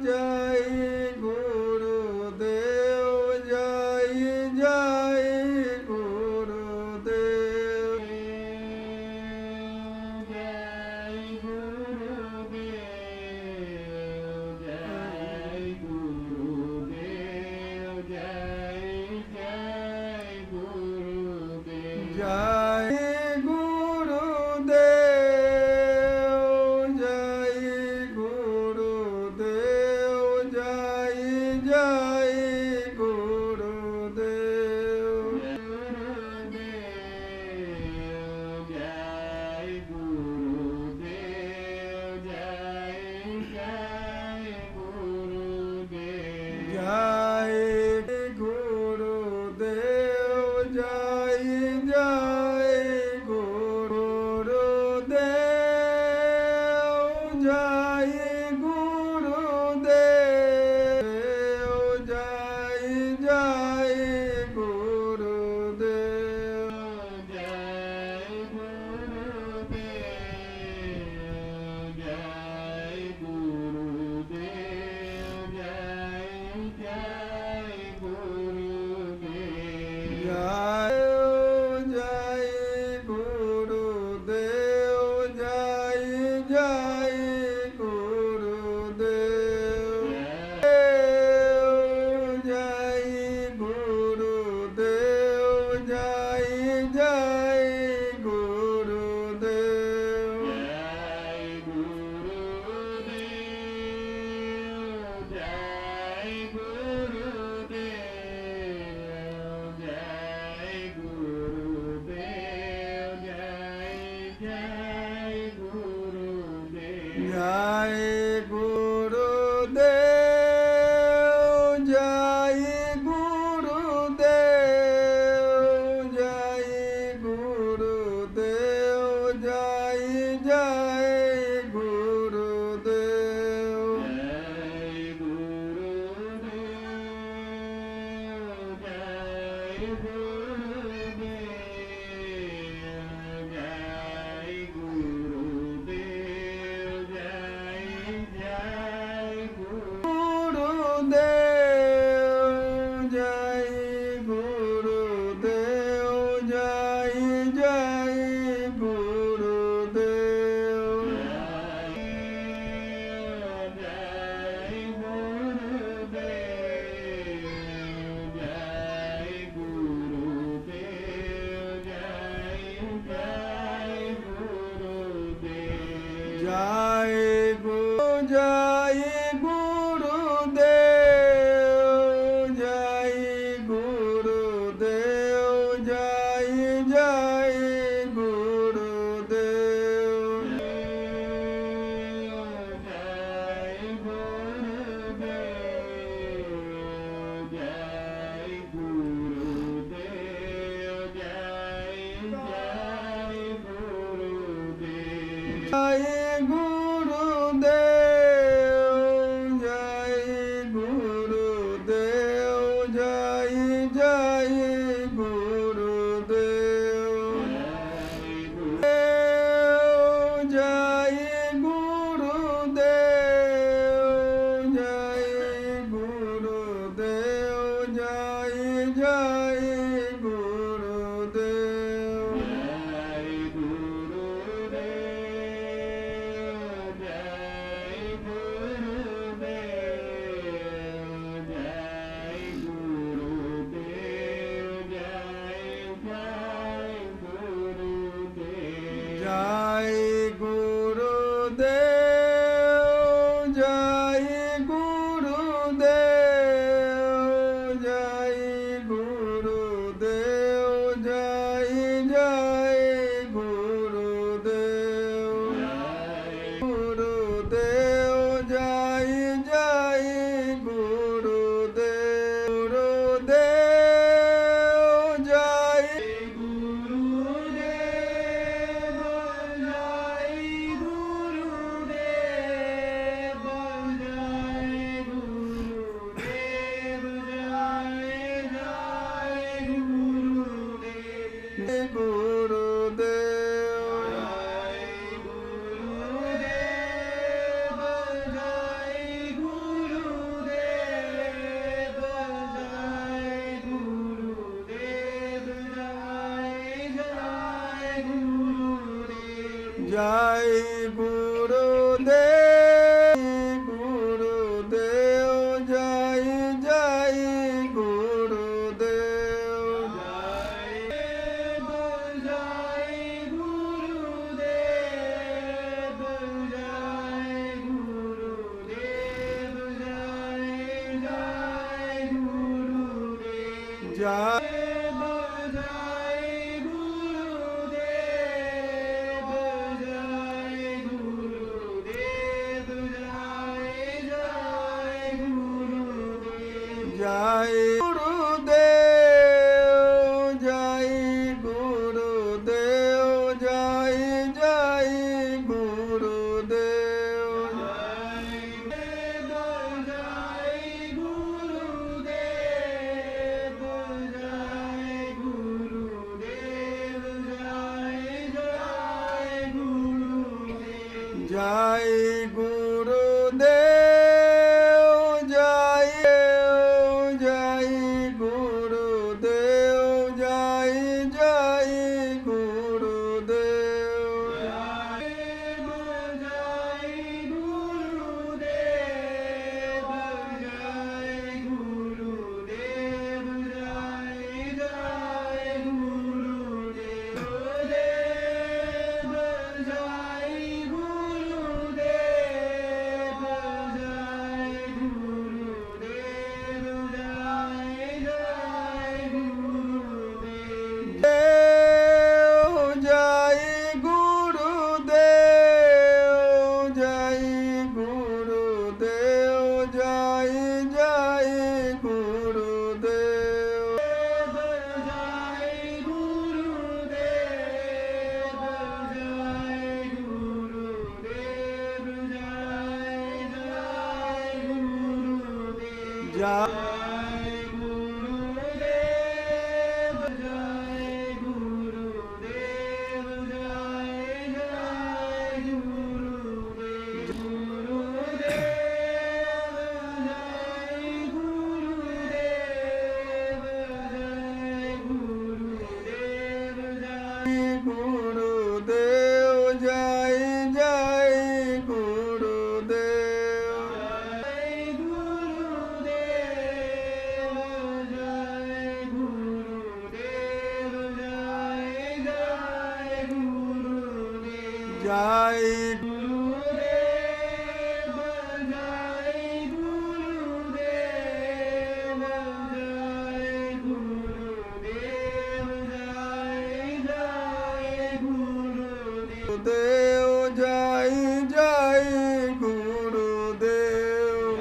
जय गुरुदेव जय जय गुरुदेव जय गुरुदेव जय गुरुदेव जय जय गुरुदेव जय जय गुरुदेव गुरुदेव जय जय गुरुदेव जय गुरुदेव जय गुरुदेव जय जय जय गुरुदेव जय गुरुदेव जय जय गुरुदेव जय गुरुदेव जय गुरुदेव जय गुरुदेव जय गुरुदेव जय जय गुरुदेव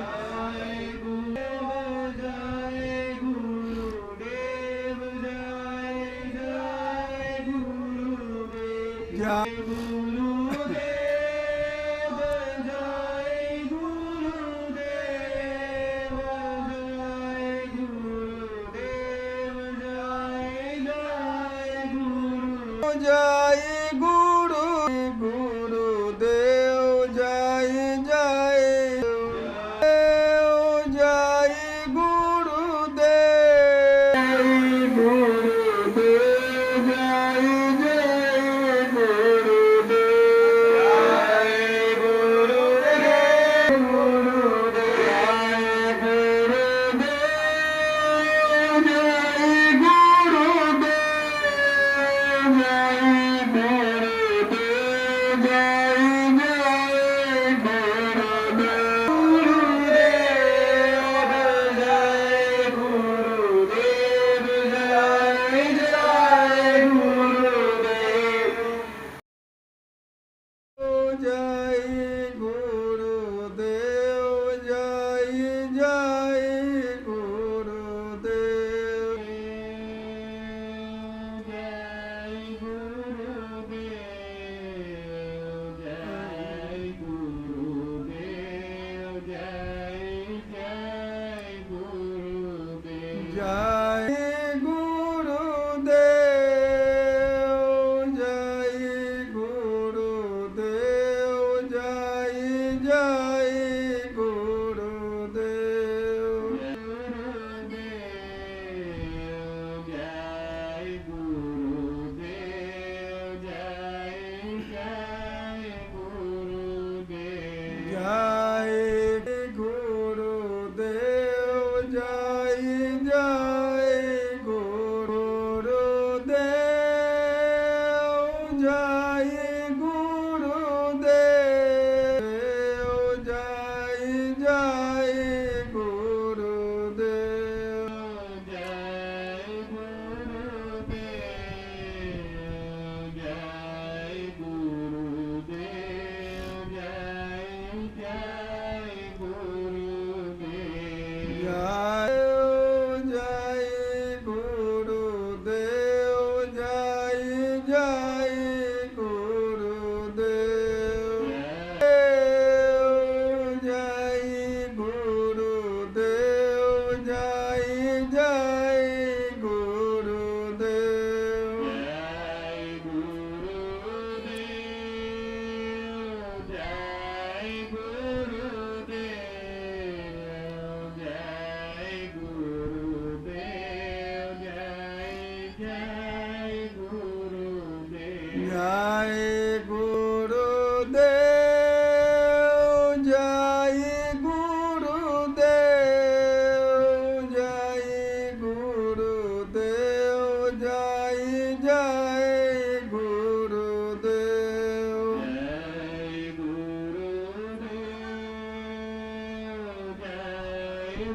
Jai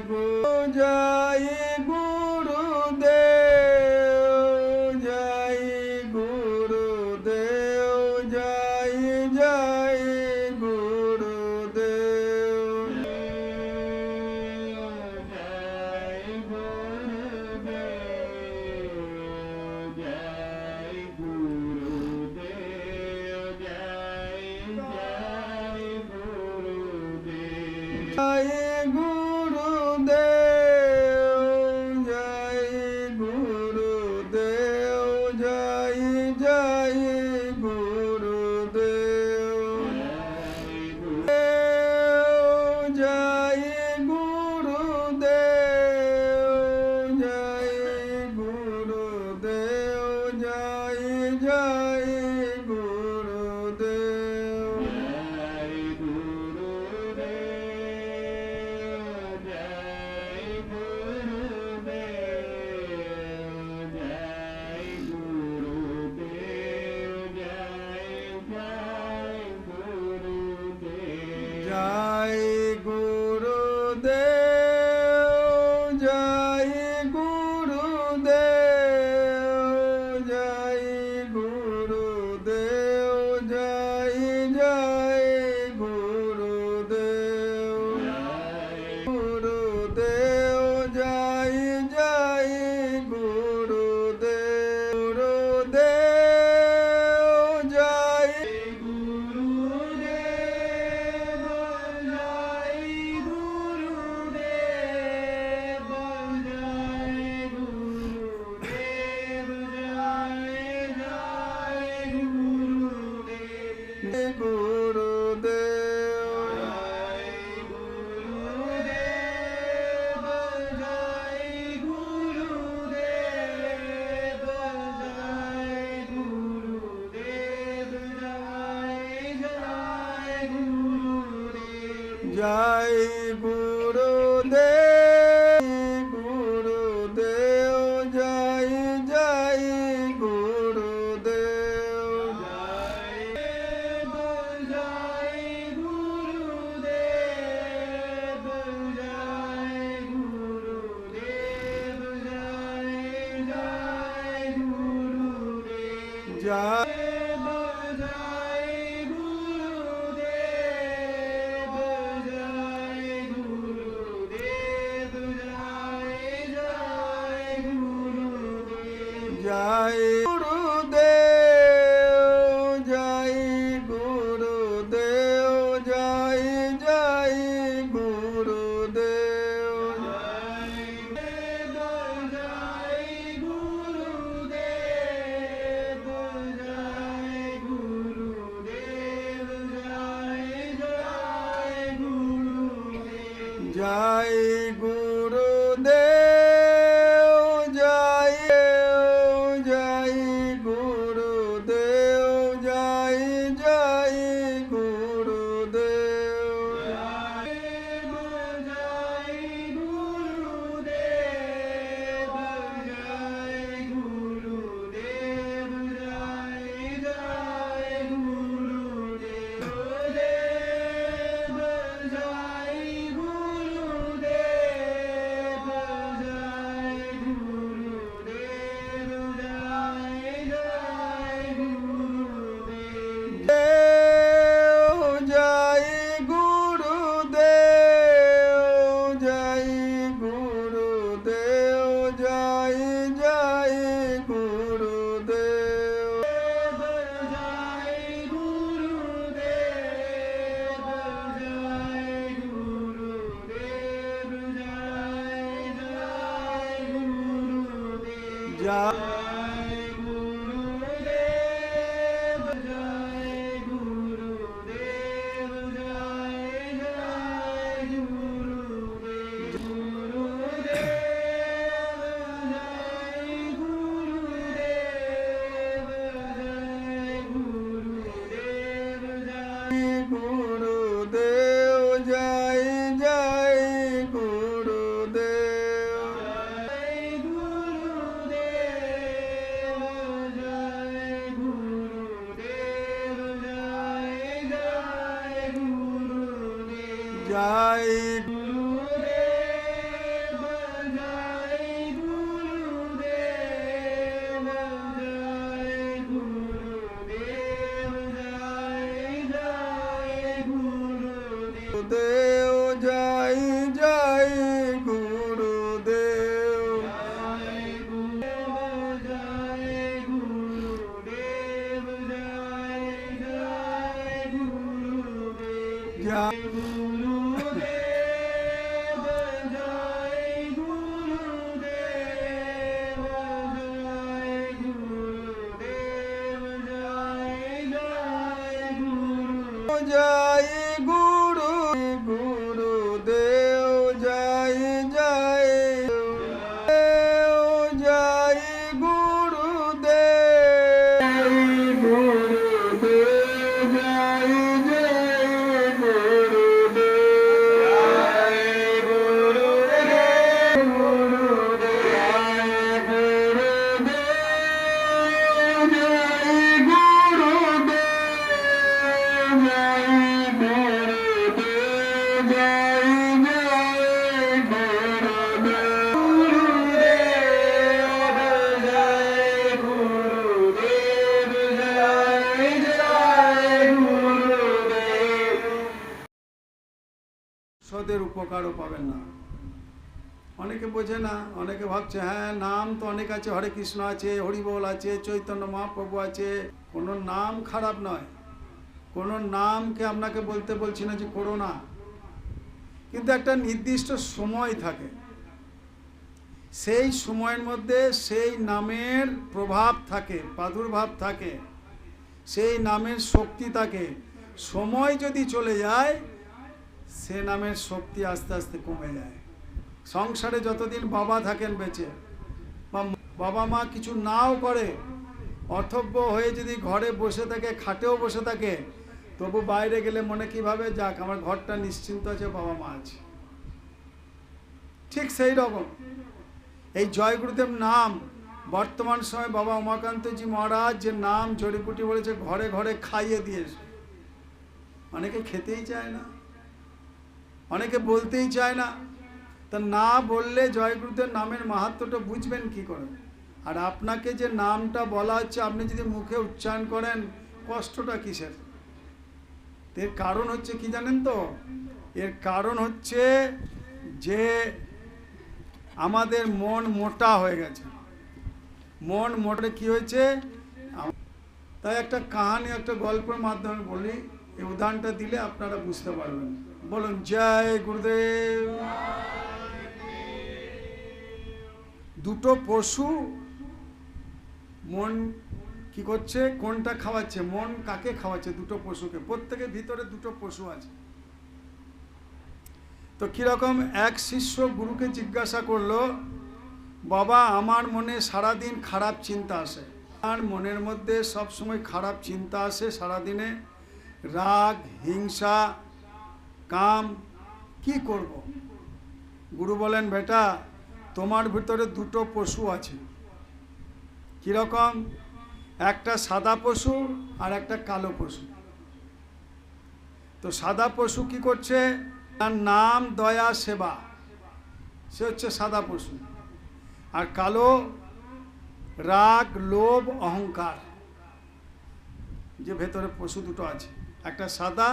Guru, Jai Gurudev, Jai Gurudev, Jai Jai Gurudev. Jai Gurudev, Jai Gurudev, Jai Jai Gurudev. Jai গুরুদেব জয় জয় গুরুদেব জয় গুরুদেব জয় গুরুদেব জয় জয় গুরুদেব জয় গুরুদেব জয় গুরুদেব জয় গুরুদেব জয় জয় গুরুদেব গুরুদেব জয় জয় গুরুদেব জয় গুরুদেব জয় গুরুদেব জয় জয় গুরুদেব জয় গুরুদেব জয় গুরুদেব জয় গুরুদেব জয় জয় গুরু জয় গুরু গুরুদেব জয় জয় জয় গুরুদেব গুরুদেব জয় জয় সদের উপকারও পাবেন না। অনেকে বোঝে না, অনেকে ভাবছে হ্যাঁ নাম তো অনেক আছে, হরে কৃষ্ণ আছে, হরিবোল আছে, চৈতন্য মহাপ্রভু আছে, কোনো নাম খারাপ নয়, কোনো নামকে আপনাকে বলতে বলছি না যে করো না, কিন্তু একটা নির্দিষ্ট সময় থাকে, সেই সময়ের মধ্যে সেই নামের প্রভাব থাকে, প্রাদুর্ভাব থাকে, সেই নামের শক্তি থাকে। সময় যদি চলে যায় সে নামের শক্তি আস্তে আস্তে কমে যায়। সংসারে যতদিন বাবা থাকেন বেঁচে, বা বাবা মা কিছু নাও করে, অথব্য হয়ে যদি ঘরে বসে থাকে, খাটেও বসে থাকে, তবু বাইরে গেলে মনে কিভাবে যাক আমার ঘরটা নিশ্চিন্ত আছে, বাবা মা আছে। ঠিক সেই রকম এই জয় গুরুদেব নাম বর্তমান সময় বাবা উমাকান্তজি মহারাজ যে নাম জড়িপুটি বলেছে ঘরে ঘরে খাইয়ে দিয়েছে। অনেকে খেতেই চায় না, অনেকে বলতেই চায় না, তা না বললে জয় গুরুদেব নামের মাহাত্ম্যটা বুঝবেন কি করে? আর আপনাকে যে নামটা বলা হচ্ছে আপনি যদি মুখে উচ্চারণ করেন, কষ্টটা কিসের? এর কারণ হচ্ছে কি জানেন তো? এর কারণ হচ্ছে যে আমাদের মন মোটা হয়ে গেছে। মন মোটে কি হয়েছে? তাই একটা কাহানি, একটা গল্পের মাধ্যমে বলি, এই উদাহরণটা দিলে আপনারা বুঝতে পারবেন। বলুন জয় গুরুদেব। দুটো পশু, মন কি করছে? কোনটা খাওয়াচ্ছে? মন কাকে খাওয়াচ্ছে? দুটো পশুকে। প্রত্যেকের ভিতরে দুটো পশু আছে। তো কিরকম? এক শিষ্য গুরুকে জিজ্ঞাসা করলো, বাবা আমার মনে সারাদিন খারাপ চিন্তা আসে, আর মনের মধ্যে সবসময় খারাপ চিন্তা আসে সারাদিনে, রাগ, হিংসা, কাম, কি করব? গুরু বলেন, বেটা তোমার ভিতরে দুটো পশু আছে। কিরকম? একটা সাদা পশু আর একটা কালো পশু। তো সাদা পশু কি করছে? তার নাম দয়া সেবা, সে হচ্ছে সাদা পশু। আর কালো রাগ, লোভ, অহংকার, যে ভেতরে পশু দুটো আছে। একটা সাদা,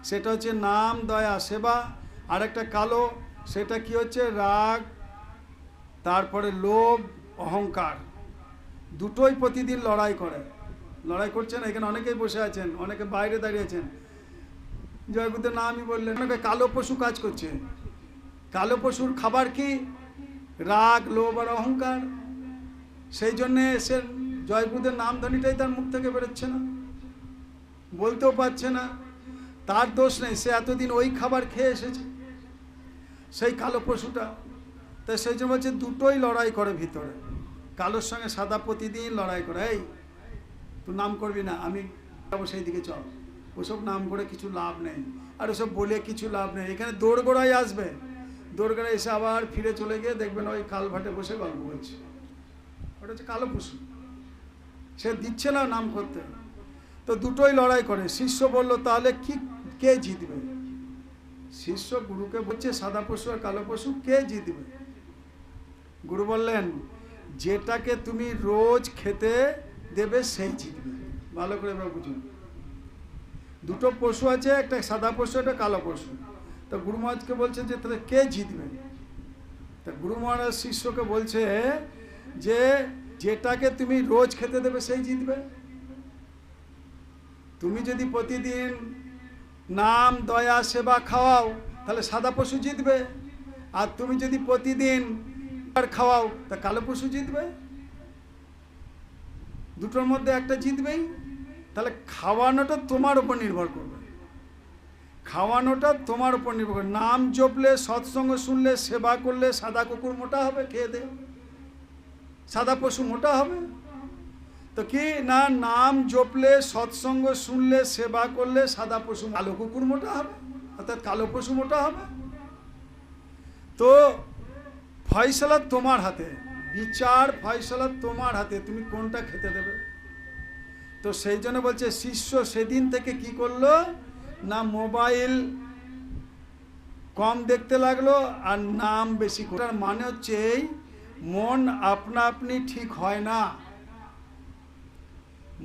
সেটা হচ্ছে নাম দয়া সেবা, আর একটা কালো, সেটা কি হচ্ছে? রাগ, তারপরে লোভ, অহংকার। দুটোই প্রতিদিন লড়াই করে। লড়াই করছেন, এখানে অনেকেই বসে আছেন, অনেকে বাইরে দাঁড়িয়েছেন। জয় গুরুদেব নামই বললেন। অনেকে কালো পশু কাজ করছে। কালো পশুর খাবার কি? রাগ, লোভ আর অহংকার। সেই জন্যে সে জয় গুরুদেব নাম ধ্বনিটাই তার মুখ থেকে বেরোচ্ছে না, বলতেও পারছে না। তার দোষ নেই, সে এতদিন ওই খাবার খেয়ে এসেছে, সেই কালো পশুটা। তাই সেই জন্য বলছে দুটোই লড়াই করে ভিতরে। কালোর সঙ্গে সাদা প্রতিদিন লড়াই করে, এই তুই নাম করবি না, আমি যাবো সেই দিকে, চল। ওসব নাম করে কিছু লাভ নেই, আর ওসব বলে কিছু লাভ নেই। এখানে দোরগোড়ায় আসবে, দোরগোড়ায় এসে আবার ফিরে চলে গিয়ে দেখবেন ওই কালভাটে বসে গল্প করছে। ওটা হচ্ছে কালো পশু, সে দিচ্ছে না নাম করতে। তো দুটোই লড়াই করে। শিষ্য বলল তাহলে কে জিতবে? শিষ্য গুরুকে বলছে সাদা পশু আর কালো পশু কে জিতবে? গুরু বললেন যেটাকে তুমি রোজ খেতে দেবে সেই জিতবে। ভালো করে এবার বুঝুন, দুটো পশু আছে, একটা সাদা পশু একটা কালো পশু। তো গুরু মহারাজকে বলছে যে তাহলে কে জিতবে? তা গুরু মহারাজ শিষ্যকে বলছে যে যেটাকে তুমি রোজ খেতে দেবে সেই জিতবে। তুমি যদি প্রতিদিন নাম দয়া সেবা খাওয়াও তাহলে সাদা পশু জিতবে, আর তুমি যদি প্রতিদিন খাওয়াও তা কালো পশু জিতবে। দুটোর মধ্যে একটা জিতবেই। তাহলে খাওয়ানোটা তোমার উপর নির্ভর করবে, খাওয়ানোটা তোমার উপর নির্ভর করবে। নাম জপলে, সৎসঙ্গ শুনলে, সেবা করলে সাদা কুকুর মোটা হবে, খেয়ে দে, সাদা পশু মোটা হবে। তো কি না, নাম জপলে, সৎসঙ্গ শুনলে, সেবা করলে সাদা পশু, কালো কুকুর মোটা হবে, অর্থাৎ কালো পশু মোটা হবে। তো ফয়সালা তোমার হাতে, বিচার ফয়সালা তোমার হাতে, তুমি কোনটা খেতে দেবে। তো সেই জন্য বলছে শিষ্য সেদিন থেকে কি করলো না, মোবাইল কম দেখতে লাগলো আর নাম বেশি। তার মানে হচ্ছে এই মন আপনা আপনি ঠিক হয় না।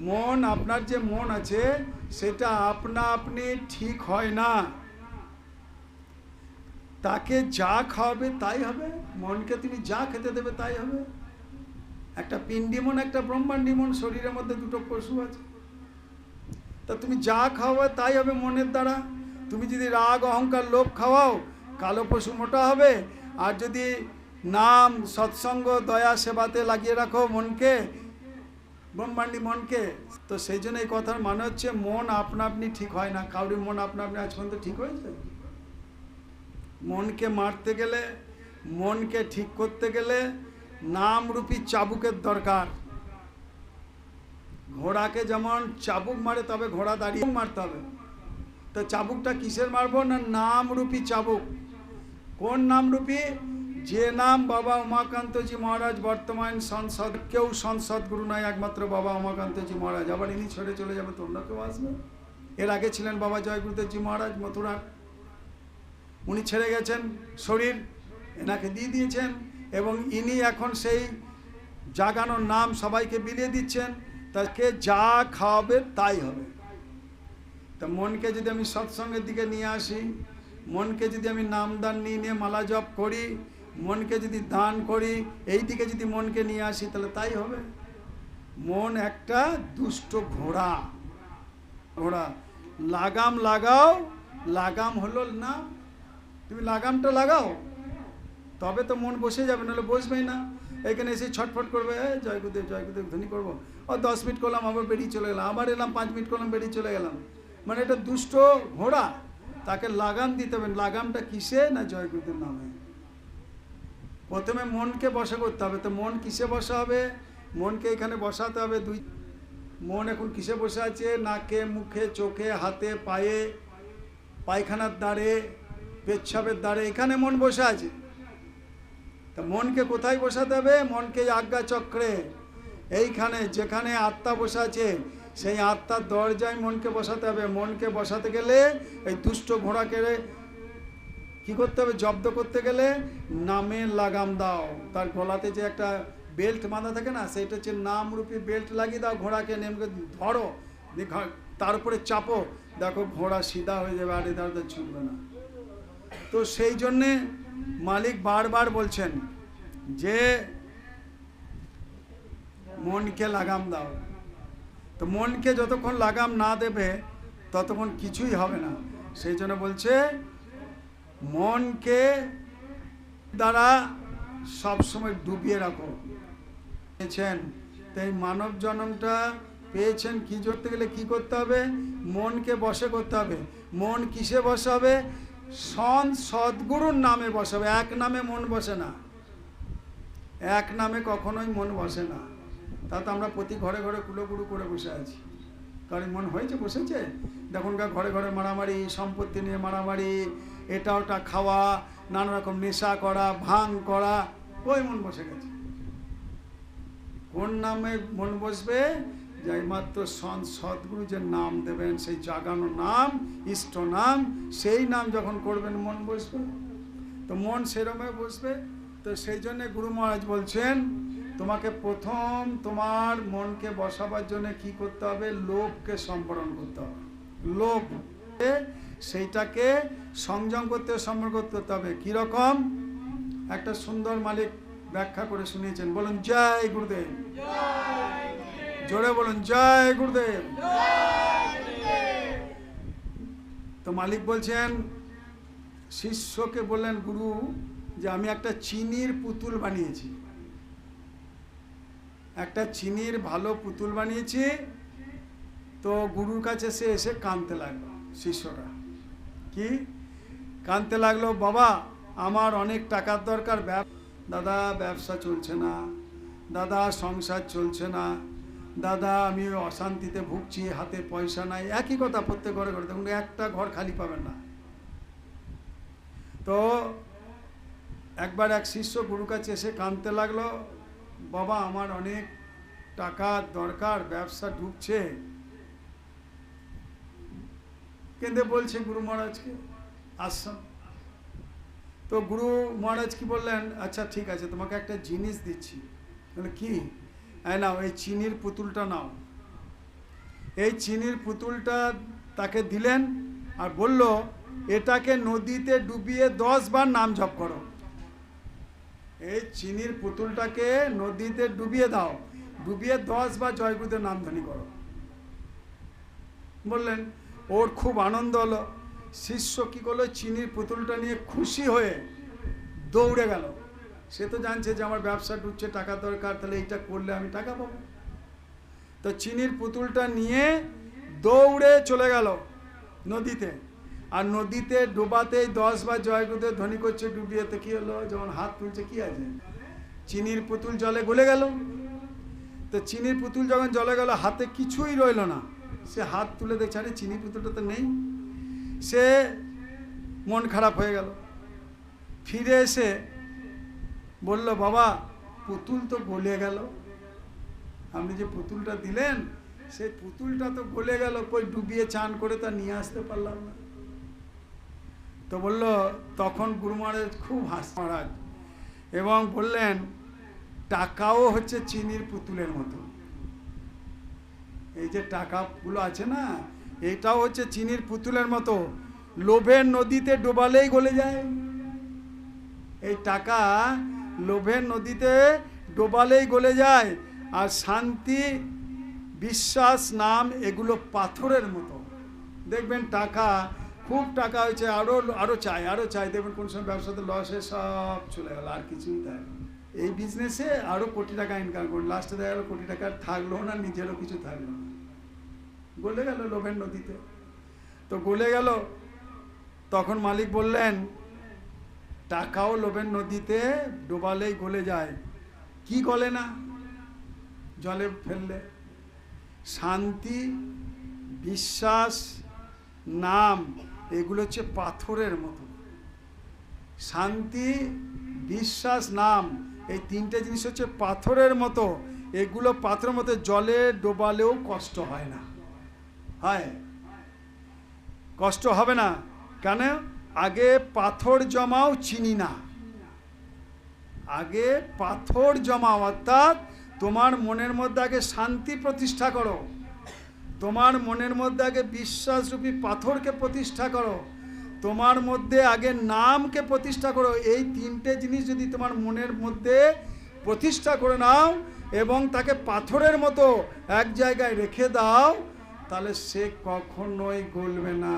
মন, আপনার যে মন আছে সেটা আপনা আপনি ঠিক হয় না। তাকে যা খাওয়াবে তাই হবে, মনকে তুমি যা খেতে দেবে তাই হবে। একটা পিণ্ডি মন, একটা ব্রহ্মাণ্ডি মন, শরীরের মধ্যে দুটো পশু আছে। তা তুমি যা খাওয়াবে তাই হবে মনের দ্বারা। তুমি যদি রাগ অহংকার লোভ খাওয়াও কালো পশু মোটা হবে, আর যদি নাম সৎসঙ্গ দয়া সেবাতে লাগিয়ে রাখো মনকে, ব্রহ্মাণ্ডী মনকে, তো সেই জন্য এই কথার মানে হচ্ছে মন আপনা আপনি ঠিক হয় না। কাউরির মন আপনা আপনি আজ পর্যন্ত ঠিক হয়েছে? মনকে মারতে গেলে, মনকে ঠিক করতে গেলে নামরূপী চাবুকের দরকার। ঘোড়াকে যেমন চাবুক মারে তবে ঘোড়া দাঁড়িয়ে মারতে হবে। তো চাবুকটা কিসের মারবো না, নামরূপী চাবুক। কোন নামরূপী? যে নাম বাবা উমাকান্তজি মহারাজ বর্তমান সংসদ, কেউ সংসদ গুরু নয়, একমাত্র বাবা উমাকান্তজি মহারাজ। আবার ইনি ছেড়ে চলে যাবে, তোমরা কেউ আসবে। এর আগে ছিলেন বাবা জয় গুরুদেবজি মহারাজ মথুরার, উনি ছেড়ে গেছেন শরীর, এনাকে দিয়ে দিয়েছেন, এবং ইনি এখন সেই জাগানোর নাম সবাইকে বিলিয়ে দিচ্ছেন। তাকে যা খাওয়াবে তাই হবে। তা মনকে যদি আমি সৎসঙ্গের দিকে নিয়ে আসি, মনকে যদি আমি নামদান নিয়ে মালা জপ করি, মনকে যদি দান করি, এই দিকে যদি মনকে নিয়ে আসি তাহলে তাই হবে। মন একটা দুষ্ট ঘোড়া, ঘোড়া লাগাম লাগাও, লাগাম হলো না, তুমি লাগামটা লাগাও তবে তো মন বসে যাবে, নাহলে বসবেই না। এখানে এসে ছটফট করবে, জয় গুরুদেব ধ্বনি করবো, আর 10 মিনিট করলাম আবার বেরিয়ে চলে গেলাম, আবার এলাম 5 মিনিট করলাম বেরিয়ে চলে গেলাম। মানে এটা দুষ্ট ঘোড়া, তাকে লাগাম দিতে হবে। লাগামটা কিসে না, জয় গুরুদেব নামে। প্রথমে মনকে বসা করতে হবে। তো মন কিসে বসা হবে? মনকে এখানে বসাতে হবে। মন এখন কিসে বসে আছে? নাকে, মুখে, চোখে, হাতে, পায়ে, পায়খানার দ্বারে, পেচ্ছাবের দ্বারে, এখানে মন বসে আছে। তা মনকে কোথায় বসাতে হবে? মনকে আজ্ঞা চক্রে, এইখানে যেখানে আত্মা বসে আছে সেই আত্মার দরজায় মনকে বসাতে হবে। মনকে বসাতে গেলে এই দুষ্ট ঘোড়াকে কি করতে হবে? জব্দ করতে গেলে নামের লাগাম দাও। তার গলাতে যে একটা বেল্ট বাঁধা থাকে না, সেইটা হচ্ছে নামরূপী বেল্ট লাগিয়ে দাও। ঘোড়াকে নেমে ধরো, তার উপরে চাপো, দেখো ঘোড়া সিধা হয়ে যাবে, আর এধারে ছুটবে না। তো সেই জন্যে মালিক বারবার বলছেন যে মনকে লাগাম দাও। তো মনকে যতক্ষণ লাগাম না দেবে ততক্ষণ কিছুই হবে না। সেই জন্য বলছে মনকে দ্বারা সবসময় ডুবিয়ে রাখো। পেয়েছেন তাই মানব জন্মটা পেয়েছেন, কি করতে গেলে কি করতে হবে? মনকে বশে করতে হবে। মন কিসে বসে হবে? সদ্গুরুর নামে বসাবে। এক নামে মন বসে না, এক নামে কখনোই মন বসে না। তা তো আমরা প্রতি ঘরে ঘরে কুলোগুরু করে বসে আছি। কারণ মন হয়েছে বসেছে? দেখুন ঘরে ঘরে মারামারি, সম্পত্তি নিয়ে মারামারি, এটা ওটা খাওয়া, নানা রকম নেশা করা, ভাঙ করা, ওই মন বসে গেছে। কোন নামে মন বসবে? যাই মাত্র সদ্গুরু যে নাম দেবেন, সেই জাগানো নাম, ইষ্ট নাম, সেই নাম যখন করবেন মন বসবে। তো মন সেরমে বসবে। তো সেই জন্য গুরু মহারাজ বলছেন, তোমাকে প্রথম তোমার মনকে বসাবার জন্য কি করতে হবে? লোভকে সম্বরণ করতে হবে। লোভ, সেইটাকে সংযম করতে, সম্বরণ করতে হবে। কিরকম? একটা সুন্দর মালিক ব্যাখ্যা করে শুনিয়েছেন। বলুন জয় গুরুদেব। জোরে বলুন জয় গুরুদেব। তো মালিক বলছেন, শিষ্যকে বললেন গুরু যে আমি একটা চিনির পুতুল বানিয়েছি, একটা চিনির ভালো পুতুল বানিয়েছি। তো গুরুর কাছে সে এসে কাঁদতে লাগলো। শিষ্যরা কি কাঁদতে লাগলো? বাবা, আমার অনেক টাকার দরকার, দাদা ব্যবসা চলছে না, দাদা সংসার চলছে না, দাদা আমি অশান্তিতে ভুগছি, হাতে পয়সা নাই। একই কথা প্রত্যেক ঘরে ঘরে, দেখুন একটা ঘর খালি পাবেন না। তো একবার এক শিষ্য গুরুর কাছে এসে কাঁদতে লাগলো, বাবা আমার অনেক টাকার দরকার, ব্যবসা ঢুকছে। কেঁদে বলছে গুরু মহারাজকে, আশ্রম। তো গুরু মহারাজ কি বললেন? আচ্ছা ঠিক আছে, তোমাকে একটা জিনিস দিচ্ছি। বলে কি? নাও, এই চিনির পুতুলটা নাও। এই চিনির পুতুলটা তাকে দিলেন আর বলল, এটাকে নদীতে ডুবিয়ে 10 বার নাম জপ করো। এই চিনির পুতুলটাকে নদীতে ডুবিয়ে দাও, ডুবিয়ে 10 বার জয়গুরুদেব নামধ্বনি করো। বললেন, ওর খুব আনন্দ হলো। শিষ্য কি করলো? চিনির পুতুলটা নিয়ে খুশি হয়ে দৌড়ে গেল। সে তো জানছে যে আমার ব্যবসা ডুবছে, টাকা দরকার, তাহলে এইটা করলে আমি টাকা পাবো। তো চিনির পুতুলটা নিয়ে দৌড়ে চলে গেল নদীতে। আর নদীতে ডোবাতেই 10 বার জয়গুরুদেব ধ্বনি করছে, ডুবিয়েতে কি হলো? যেমন হাত তুলছে, কি আছে? চিনির পুতুল জলে গলে গেল। তো চিনির পুতুল যখন জলে গেল, হাতে কিছুই রইল না। সে হাত তুলে দেখছে, আরে চিনির পুতুলটা তো নেই। সে মন খারাপ হয়ে গেল। ফিরে এসে বলল, বাবা পুতুল তো গলে গেল, আপনি যে পুতুলটা দিলেন সেই পুতুলটা তো গলে গেল, কই ডুবিয়ে চান করে তা নিয়ে আসতে পারলাম না। তো বলল, তখন গুরু মহারাজ খুব মহারাজ এবং বললেন, টাকাও হচ্ছে চিনির পুতুলের মতো। এই যে টাকাগুলো আছে না, এটাও হচ্ছে চিনির পুতুলের মতো, লোভের নদীতে ডোবালেই গলে যায়। এই টাকা লোভের নদীতে ডোবালেই গলে যায়। আর শান্তি, বিশ্বাস, নাম, এগুলো পাথরের মতো। দেখবেন টাকা, খুব টাকা হয়েছে, আরো চাই, দেখবেন কোন সময় ব্যবসাতে লসে সব চলে গেল, আর কিছুই দেয়। এই বিজনেসে আরো কোটি টাকা ইনকাম করুন, লাস্টে দেখা গেল কোটি টাকা থাকলো না, নিজেরও কিছু থাকলো না, গলে গেল লোভের নদীতে। তো গলে গেল। তখন মালিক বললেন, টাকাও লোভের নদীতে ডোবালেই গলে যায়। কি গলে না? জলে ফেললে। শান্তি, বিশ্বাস, নাম, এগুলো হচ্ছে পাথরের মতো। শান্তি, বিশ্বাস, নাম, এই তিনটে জিনিস হচ্ছে পাথরের মতো। এগুলো পাথরের মতো, জলে ডোবালেও কষ্ট হয় না। হয়? কষ্ট হবে না কেন? আগে পাথর জমাও চিনি না, আগে পাথর জমাও, অর্থাৎ তোমার মনের মধ্যে আগে শান্তি প্রতিষ্ঠা করো, তোমার মনের মধ্যে আগে বিশ্বাসরূপী পাথরকে প্রতিষ্ঠা করো, তোমার মধ্যে আগে নামকে প্রতিষ্ঠা করো। এই তিনটে জিনিস যদি তোমার মনের মধ্যে প্রতিষ্ঠা করে নাও এবং তাকে পাথরের মতো এক জায়গায় রেখে দাও, তাহলে সে কখনোই গলবে না।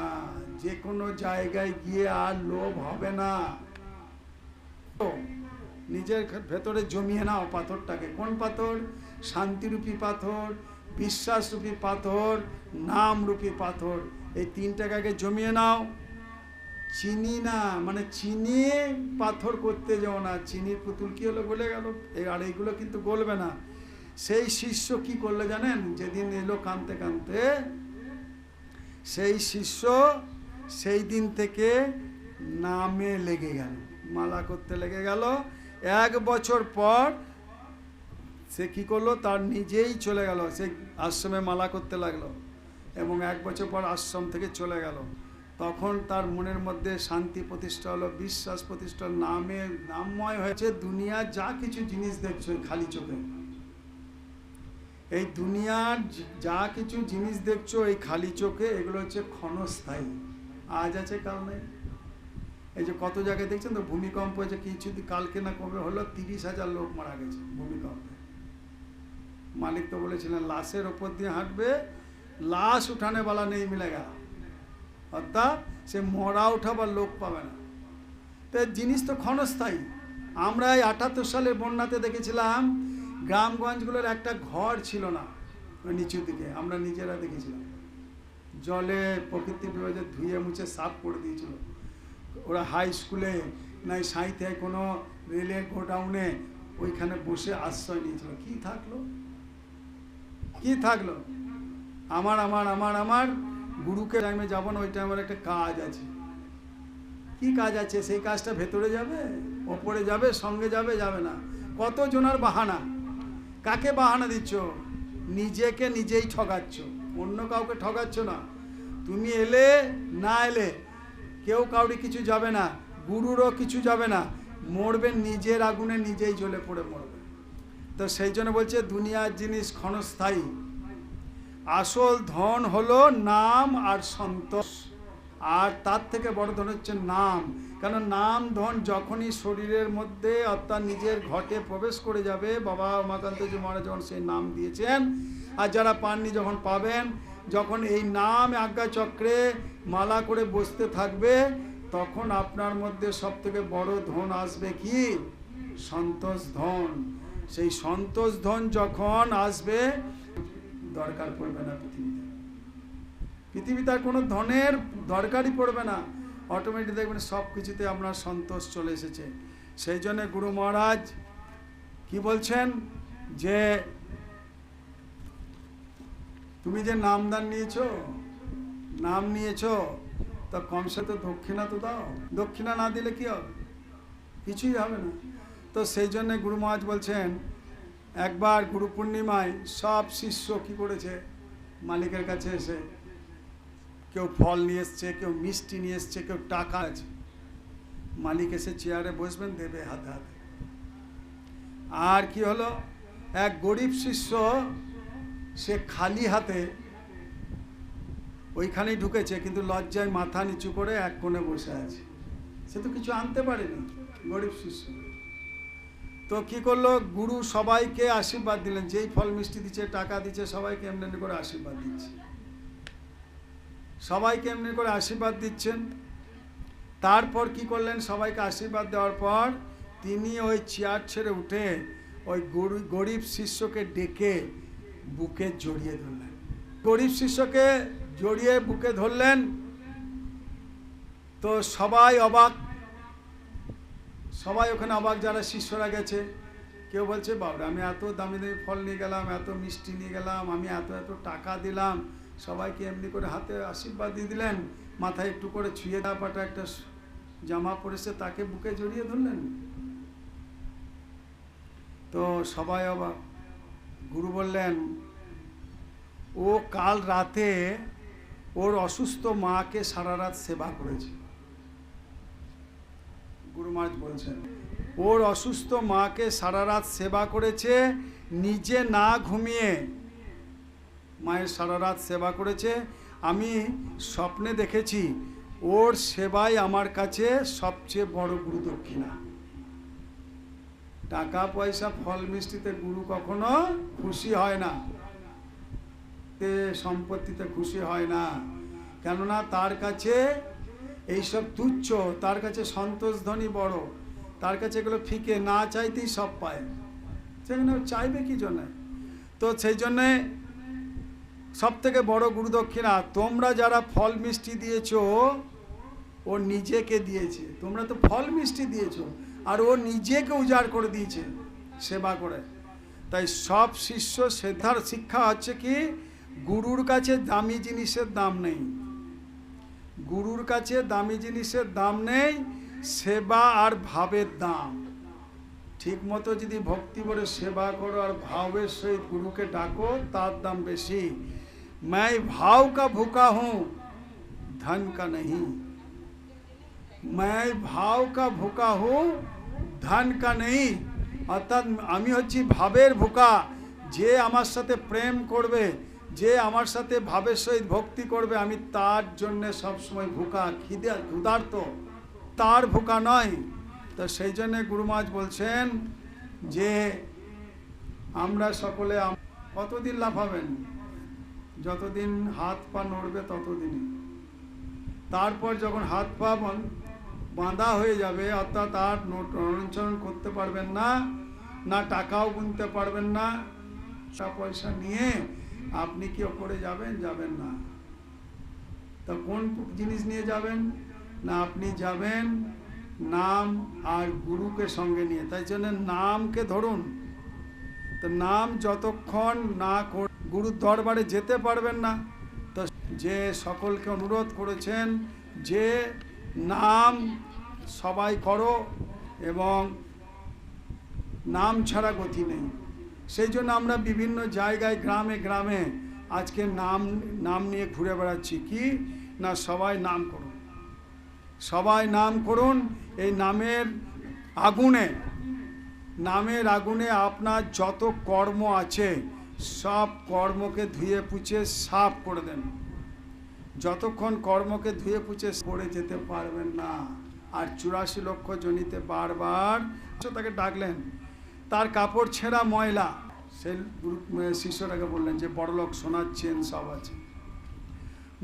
যে কোনো জায়গায় গিয়ে আর লোভ হবে না। নিজের ভেতরে জমিয়ে নাও পাথরটাকে। কোন পাথর? শান্তিরূপী পাথর, বিশ্বাসরূপী পাথর, নামরূপী পাথর। এই তিনটাকে আগে জমিয়ে নাও। চিনি না, মানে চিনি পাথর করতে যাও না। চিনির পুতুল কি হলো? গলে গেল। আর এইগুলো কিন্তু গলবে না। সেই শিষ্য কি করলো জানেন? যেদিন এলো কাঁদতে কাঁদতে, সেই শিষ্য সেই দিন থেকে নামে লেগে গেল, মালা করতে লেগে গেল। 1 বছর পর সে কি করলো, তার নিজেই চলে গেল, সে আশ্রমে মালা করতে লাগলো এবং 1 বছর পর আশ্রম থেকে চলে গেল। তখন তার মনের মধ্যে শান্তি প্রতিষ্ঠা হলো, বিশ্বাস প্রতিষ্ঠা হলো, নামময় হয়েছে। দুনিয়ার যা কিছু জিনিস দেখছো খালি চোখে, এই দুনিয়ার যা কিছু জিনিস দেখছো এই খালি চোখে, এগুলো হচ্ছে ক্ষণস্থায়ী, আজ আছে কাল নেই। এই যে কত জায়গায় দেখছেন তো ভূমিকম্প হয়েছে, কিছু কালকে না কবে হলো 30,000 লোক মারা গেছে ভূমিকম্পে। মালিক তো বলেছিলেন লাশের ওপর দিয়ে হাঁটবে, লাশ উঠানে বালা নেই মিলে গেল, অর্থাৎ সে মরা উঠাবার লোক পাবে না। তো জিনিস তো ক্ষণস্থায়ী। আমরা এই 78 সালের বন্যাতে দেখেছিলাম গ্রামগঞ্জগুলোর একটা ঘর ছিল না ওই নিচুর দিকে, আমরা নিজেরা দেখেছিলাম। জলে প্রকৃতি বিভাগে ধুয়ে মুছে সাফ করে দিয়েছিল। ওরা হাই স্কুলে নাই সাঁইতে কোনো রেলের গোডাউনে ওইখানে বসে আশ্রয় নিয়েছিল। কি থাকলো, কি থাকলো? আমার গুরুকে টাইমে যাবো না, ওই টাইমের একটা কাজ আছে। কি কাজ আছে? সেই কাজটা ভেতরে যাবে, ওপরে যাবে, সঙ্গে যাবে, যাবে না। কত জনার বাহানা। কাকে বাহানা দিচ্ছ? নিজেকে নিজেই ঠকাচ্ছ, অন্য কাউকে ঠকাচ্ছ না। তুমি এলে না এলে কেউ কাউরি কিছু যাবে না, গুরুরও কিছু যাবে না, মরবে নিজের আগুনে নিজেই জ্বলে পড়ে মরবে। তো সেই জন্য বলছে দুনিয়ার জিনিস ক্ষণস্থায়ী, আসল ধন হলো নাম আর সন্তোষ। আর তার থেকে বড় ধন হচ্ছে নাম। কেন নাম ধন যখনই শরীরের মধ্যে অর্থাৎ নিজের ঘটে প্রবেশ করে যাবে, বাবা উমাকান্তজি মহারাজ যখন সেই নাম দিয়েছেন, আর যারা পাননি যখন পাবেন, যখন এই নাম আজ্ঞা চক্রে মালা করে বসতে থাকবে, তখন আপনার মধ্যে সব থেকে বড় ধন আসবে কি? সন্তোষ ধন। সেই সন্তোষ ধন যখন আসবে, দরকার পড়বে না পৃথিবীতে আর কোনো ধনের দরকারই পড়বে না। অটোমেটিক দেখবেন সব কিছুতে আপনার সন্তোষ চলে এসেছে। সেই জন্য গুরু মহারাজ কি বলছেন, যে তুমি যে নামদান নিয়েছো, নাম নিয়েছো, তা কমসে তো দক্ষিণা তো দাও। দক্ষিণা না দিলে কি হবে? কিছুই হবে না। তো সেই জন্য গুরু মহারাজ বলছেন, একবার গুরু পূর্ণিমায় সব শিষ্য কি করেছে, মালিকের কাছে এসে কেউ ফল নিয়ে এসছে, কেউ মিষ্টি নিয়ে এসছে, কেউ টাকা আছে। মালিক এসে চেয়ারে বসবেন, দেবে হাতে হাতে। আর কি হলো, এক গরিব শিষ্য সে খালি হাতে ওইখানেই ঢুকেছে, কিন্তু লজ্জায় মাথা নিচু করে এক কোণে বসে আছে। সে তো কিছু আনতে পারেনি, গরিব শিষ্য। তো কি করলো, গুরু সবাইকে আশীর্বাদ দিলেন, যেই ফল মিষ্টি দিচ্ছে, টাকা দিচ্ছে, সবাইকে এমনি করে আশীর্বাদ দিচ্ছে, সবাইকে এমনি করে আশীর্বাদ দিচ্ছেন। তারপর কি করলেন, সবাইকে আশীর্বাদ দেওয়ার পর তিনি ওই চেয়ার ছেড়ে উঠে ওই গরিব শিষ্যকে ডেকে বুকে জড়িয়ে ধরলেন। গরিব শিষ্যকে জড়িয়ে বুকে ধরলেন। তো সবাই অবাক, সবাই ওখানে অবাক, যারা শিষ্যরা গেছে। কেউ বলছে বাবা আমি এত দামি দামি ফল নিয়ে গেলাম, এত মিষ্টি নিয়ে গেলাম, আমি এত এত টাকা দিলাম, সবাইকে এমনি করে হাতে আশীর্বাদ দিয়ে দিলেন, মাথায় একটু করে ছুঁয়ে দেওয়া পাটা একটা জামা পরেছে, তাকে বুকে জড়িয়ে ধরলেন। তো সবাই অবাক। গুরু বললেন, ও কাল রাতে ওর অসুস্থ মাকে সারা রাত সেবা করেছে। গুরু মহারাজ বলছেন, ওর অসুস্থ মাকে সারা রাত সেবা করেছে, নিজে না ঘুমিয়ে মায়ের সারা রাত সেবা করেছে। আমি স্বপ্নে দেখেছি ওর সেবাই আমার কাছে সবচেয়ে বড় গুরু দক্ষিণা। টাকা পয়সা ফল মিষ্টিতে গুরু কখনো খুশি হয় না, সম্পত্তিতে খুশি হয় না। কেননা তার কাছে এইসব তুচ্ছ, তার কাছে সন্তোষ ধনই বড়, তার কাছে এগুলো ফিকে, না চাইতেই সব পায়, সেখানে চাইবে কি জন্য? তো সেই জন্যে সব থেকে বড় গুরু দক্ষিণা। তোমরা যারা ফল মিষ্টি দিয়েছো, ও নিজেকে দিয়েছে। তোমরা তো ফল মিষ্টি দিয়েছো, আর ও নিজেকে উজাড় করে দিয়েছে সেবা করে। তাই সব শিষ্য শ্রদ্ধার শিক্ষা হচ্ছে কি, গুরুর কাছে দামি জিনিসের দাম নেই, গুরুর কাছে দামি জিনিসের দাম নেই, সেবা আর ভাবের দাম। ঠিক মতো যদি ভক্তি করে সেবা করো আর ভাবের সহিত গুরুকে ডাকো, তার দাম বেশি। मैं भाव का भूखा हूँ धन का नहीं, मैं भाव का भूखा हूँ धन का नहीं। অর্থাৎ আমি হচ্ছি ভাবের ভুকা, যে আমার সাথে প্রেম করবে, যে আমার সাথে ভাবের সহিত ভক্তি করবে, আমি তার জন্য সবসময় ভুকা, ক্ষুধার্ত, তার ভুকা নয়। তো সেই জন্য গুরু মহারাজ বলছেন যে আমরা সকলে কতদিন লাফাবেন, যতদিন হাত পা নড়বে ততদিনই। তারপর যখন হাত পা বাঁধা হয়ে যাবে, অর্থাৎ আর নড়নচলন করতে পারবেন না, না টাকাও গুনতে পারবেন না, পয়সা নিয়ে আপনি কি ওপরে যাবেন? যাবেন না। তা কোন জিনিস নিয়ে যাবেন? না, আপনি যাবেন নাম আর গুরুকে সঙ্গে নিয়ে। তাই জন্য নামকে ধরুন। তো নাম যতক্ষণ না গুরুর দরবারে যেতে পারবেন না। তো যে সকলকে অনুরোধ করেছেন যে নাম সবাই করো, এবং নাম ছাড়া গতি নেই। সেই জন্য আমরা বিভিন্ন জায়গায় গ্রামে গ্রামে আজকে নাম নিয়ে ঘুরে বেড়াচ্ছি। কি না, সবাই নাম করুন, সবাই নাম করুন। এই নামের আগুনে আপনার যত কর্ম আছে সব কর্মকে ধুয়ে পুছে সাফ করে দেন। যতক্ষণ কর্মকে ধুয়ে পুছে পড়ে যেতে পারবেন না। আর 84 লক্ষ জনিতে বারবার তাকে ডাকলেন, তার কাপড় ছেঁড়া ময়লা। সেই শিষ্যটাকে বললেন যে বড়লোক সোনার চেন সব আছে।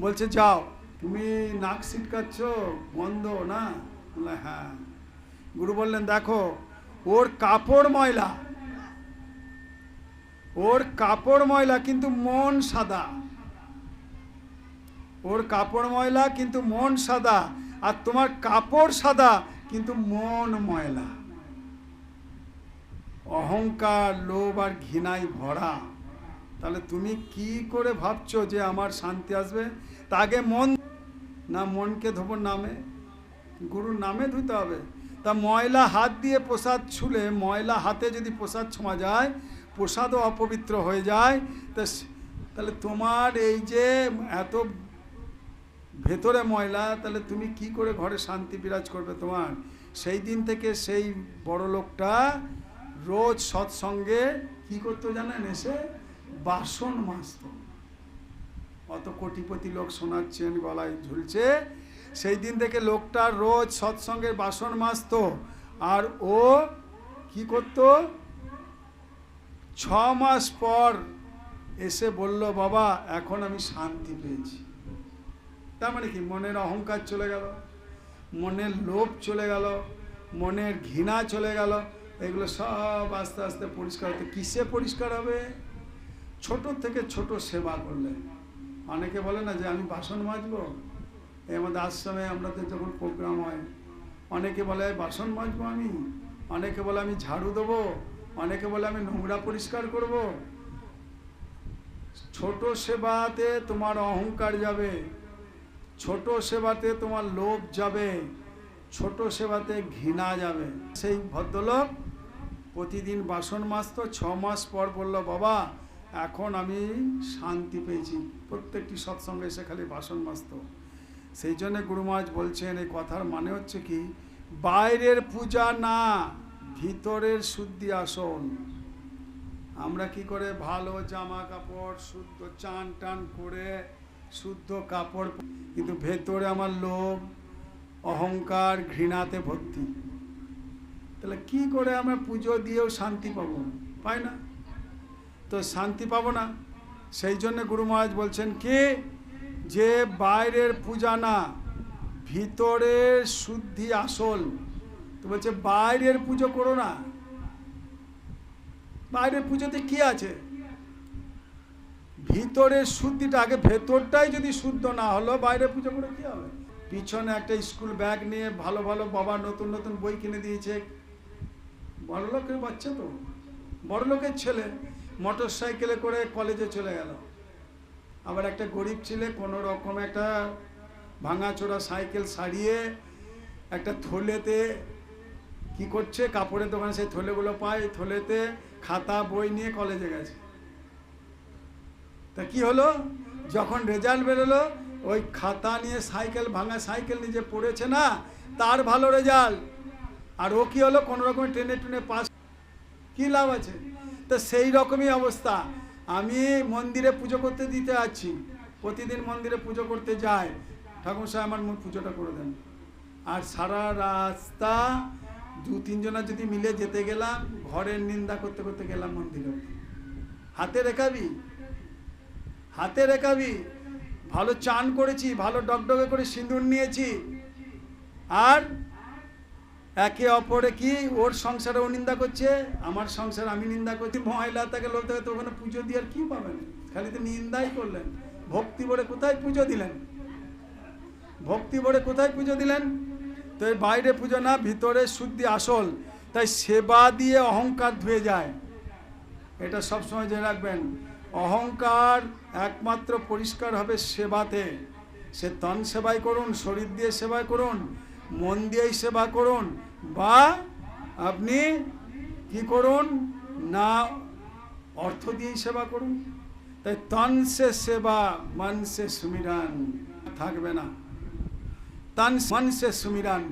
বলছে যাও, তুমি নাক ছিটকাচ্ছ, বন্ধ না? বললে হ্যাঁ। গুরু বললেন দেখো, ওর কাপড় ময়লা, ওর কাপড় ময়লা কিন্তু মন সাদা। ওর কাপড় ময়লা কিন্তু মন সাদা, আর তোমার কাপড় সাদা কিন্তু মন ময়লা। অহংকার, লোভ আর ঘৃণায় ভরা। তাহলে তুমি কি করে ভাবছো যে আমার শান্তি আসবে? তা আগে মনকে ধোবো নামে, গুরুর নামে ধুতে হবে। তা ময়লা হাত দিয়ে প্রসাদ ছুলে, ময়লা হাতে যদি প্রসাদ ছোঁয়া যায়, প্রসাদও অপবিত্র হয়ে যায়। তাহলে তোমার এই যে এত ভেতরে ময়লা, তাহলে তুমি কি করে ঘরে শান্তি বিরাজ করবে তোমার? সেই দিন থেকে সেই বড় লোকটা রোজ সৎসঙ্গে কি করতো জানেন? এসে বাসন মাজত। অত কোটিপতি লোক সোনার চেন গলায় ঝুলছে, সেই দিন থেকে লোকটা রোজ সৎসঙ্গে বাসন মাজত। আর ও কি করত? 6 মাস পর এসে বলল, বাবা এখন আমি শান্তি পেয়েছি। তার মানে কি? মনের অহংকার চলে গেল, মনের লোভ চলে গেল, মনের ঘৃণা চলে গেল। এগুলো সব আস্তে আস্তে পরিষ্কার হতে। কিসে পরিষ্কার হবে? ছোট থেকে ছোট সেবা করলে। অনেকে বলে না যে আমি বাসন মাজবো। এই আমাদের আশ্রমে আমাদের যখন প্রোগ্রাম হয়, অনেকে বলে বাসন মাজবো আমি, অনেকে বলে আমি ঝাড়ু দেবো, অনেকে বলে আমি নোংরা পরিষ্কার করব। ছোট সেবাতে তোমার অহংকার যাবে, ছোট সেবাতে তোমার লোভ যাবে, ছোট সেবাতে ঘৃণা যাবে। সেই ভদ্রলোক প্রতিদিন বাসন মাজতো। 6 মাস পর বলল, বাবা এখন আমি শান্তি পেয়েছি। প্রত্যেকটি সৎসঙ্গে এসে খালি বাসন মাজতো। সেই জন্য গুরু মহারাজ বলছেন, এই কথার মানে হচ্ছে কি, বাইরের পূজা না, ভিতরের শুদ্ধি আসল। আমরা কি করে ভালো জামা কাপড়, শুদ্ধ চান টান করে শুদ্ধ কাপড়, কিন্তু ভেতরে আমার লোভ, অহংকার, ঘৃণাতে ভর্তি। তাহলে কি করে আমরা পুজো দিয়েও শান্তি পাবো? পাই না তো, শান্তি পাবো না। সেই জন্য গুরু মহারাজ বলছেন কি, যে বাইরের পূজা না, ভিতরের শুদ্ধি আসল। তো বলছে বাইরের পুজো করো না। বাইরের পুজোতে কি আছে? ভিতরের শুদ্ধিটা আগে। ভেতরটাই যদি শুদ্ধ না হলো, বাইরে পুজো করে কি হবে? পিছনে একটা স্কুল ব্যাগ নিয়ে ভালো ভালো বাবা নতুন নতুন বই কিনে দিয়েছে, বড় লোকের বাচ্চা তো, বড় লোকের ছেলে, মোটর সাইকেলে করে কলেজে চলে গেল। আবার একটা গরিব ছেলে কোনো রকম একটা ভাঙাচোরা সাইকেল সারিয়ে একটা থলেতে কি করছে, কাপড়ের দোকানে সেই থলেগুলো পায়, থলেতে খাতা বই নিয়ে কলেজে গেছে। তা কি হলো, যখন রেজাল্ট বেরোলো, ওই খাতা নিয়ে সাইকেল, ভাঙা সাইকেল নিজে পড়েছে না, তার ভালো রেজাল্ট, আর ও কি হলো কোনো রকম টেনে টুনে পাস, কি লাভ আছে? তো সেই রকমই অবস্থা। আমি মন্দিরে পুজো করতে দিতে যাচ্ছি, প্রতিদিন মন্দিরে পুজো করতে যাই, ঠাকুর সাহেব আমার পুজোটা করে দেন। আর সারা রাস্তা 2-3 জনা যদি মিলে যেতে গেলাম, ঘরের নিন্দা করতে করতে গেলাম মন্দিরে। হাতে রেখাবি, হাতে রেখাবি, ভালো চান করেছি, ভালো ডগডগে করে সিঁদুর নিয়েছি, আর একে অপরে কি ওর সংসারে ও নিন্দা করছে, আমার সংসার আমি নিন্দা করছি। মহিলা তাকে লোক থাকে, তো ওখানে পুজো দিয়ে আর কি পাবেন? খালি তো নিন্দাই করলেন। ভক্তি ভরে কোথায় পুজো দিলেন? ভক্তি ভরে কোথায় পুজো দিলেন? তো এই বাইরে পুজো না, ভিতরে শুদ্ধি আসল। তাই সেবা দিয়ে অহংকার ধুয়ে যায়, এটা সবসময় জেনে রাখবেন। অহংকার একমাত্র পরিষ্কার হবে সেবাতে। সে তন সেবাই করুন, শরীর দিয়ে সেবাই করুন, মন দিয়েই সেবা করুন, বা আপনি কি করুন না, অর্থ দিয়েই সেবা করুন। তাই তন সে সেবা, মন সে সুমিরান থাকবে না। তন মন সে সুমিরান,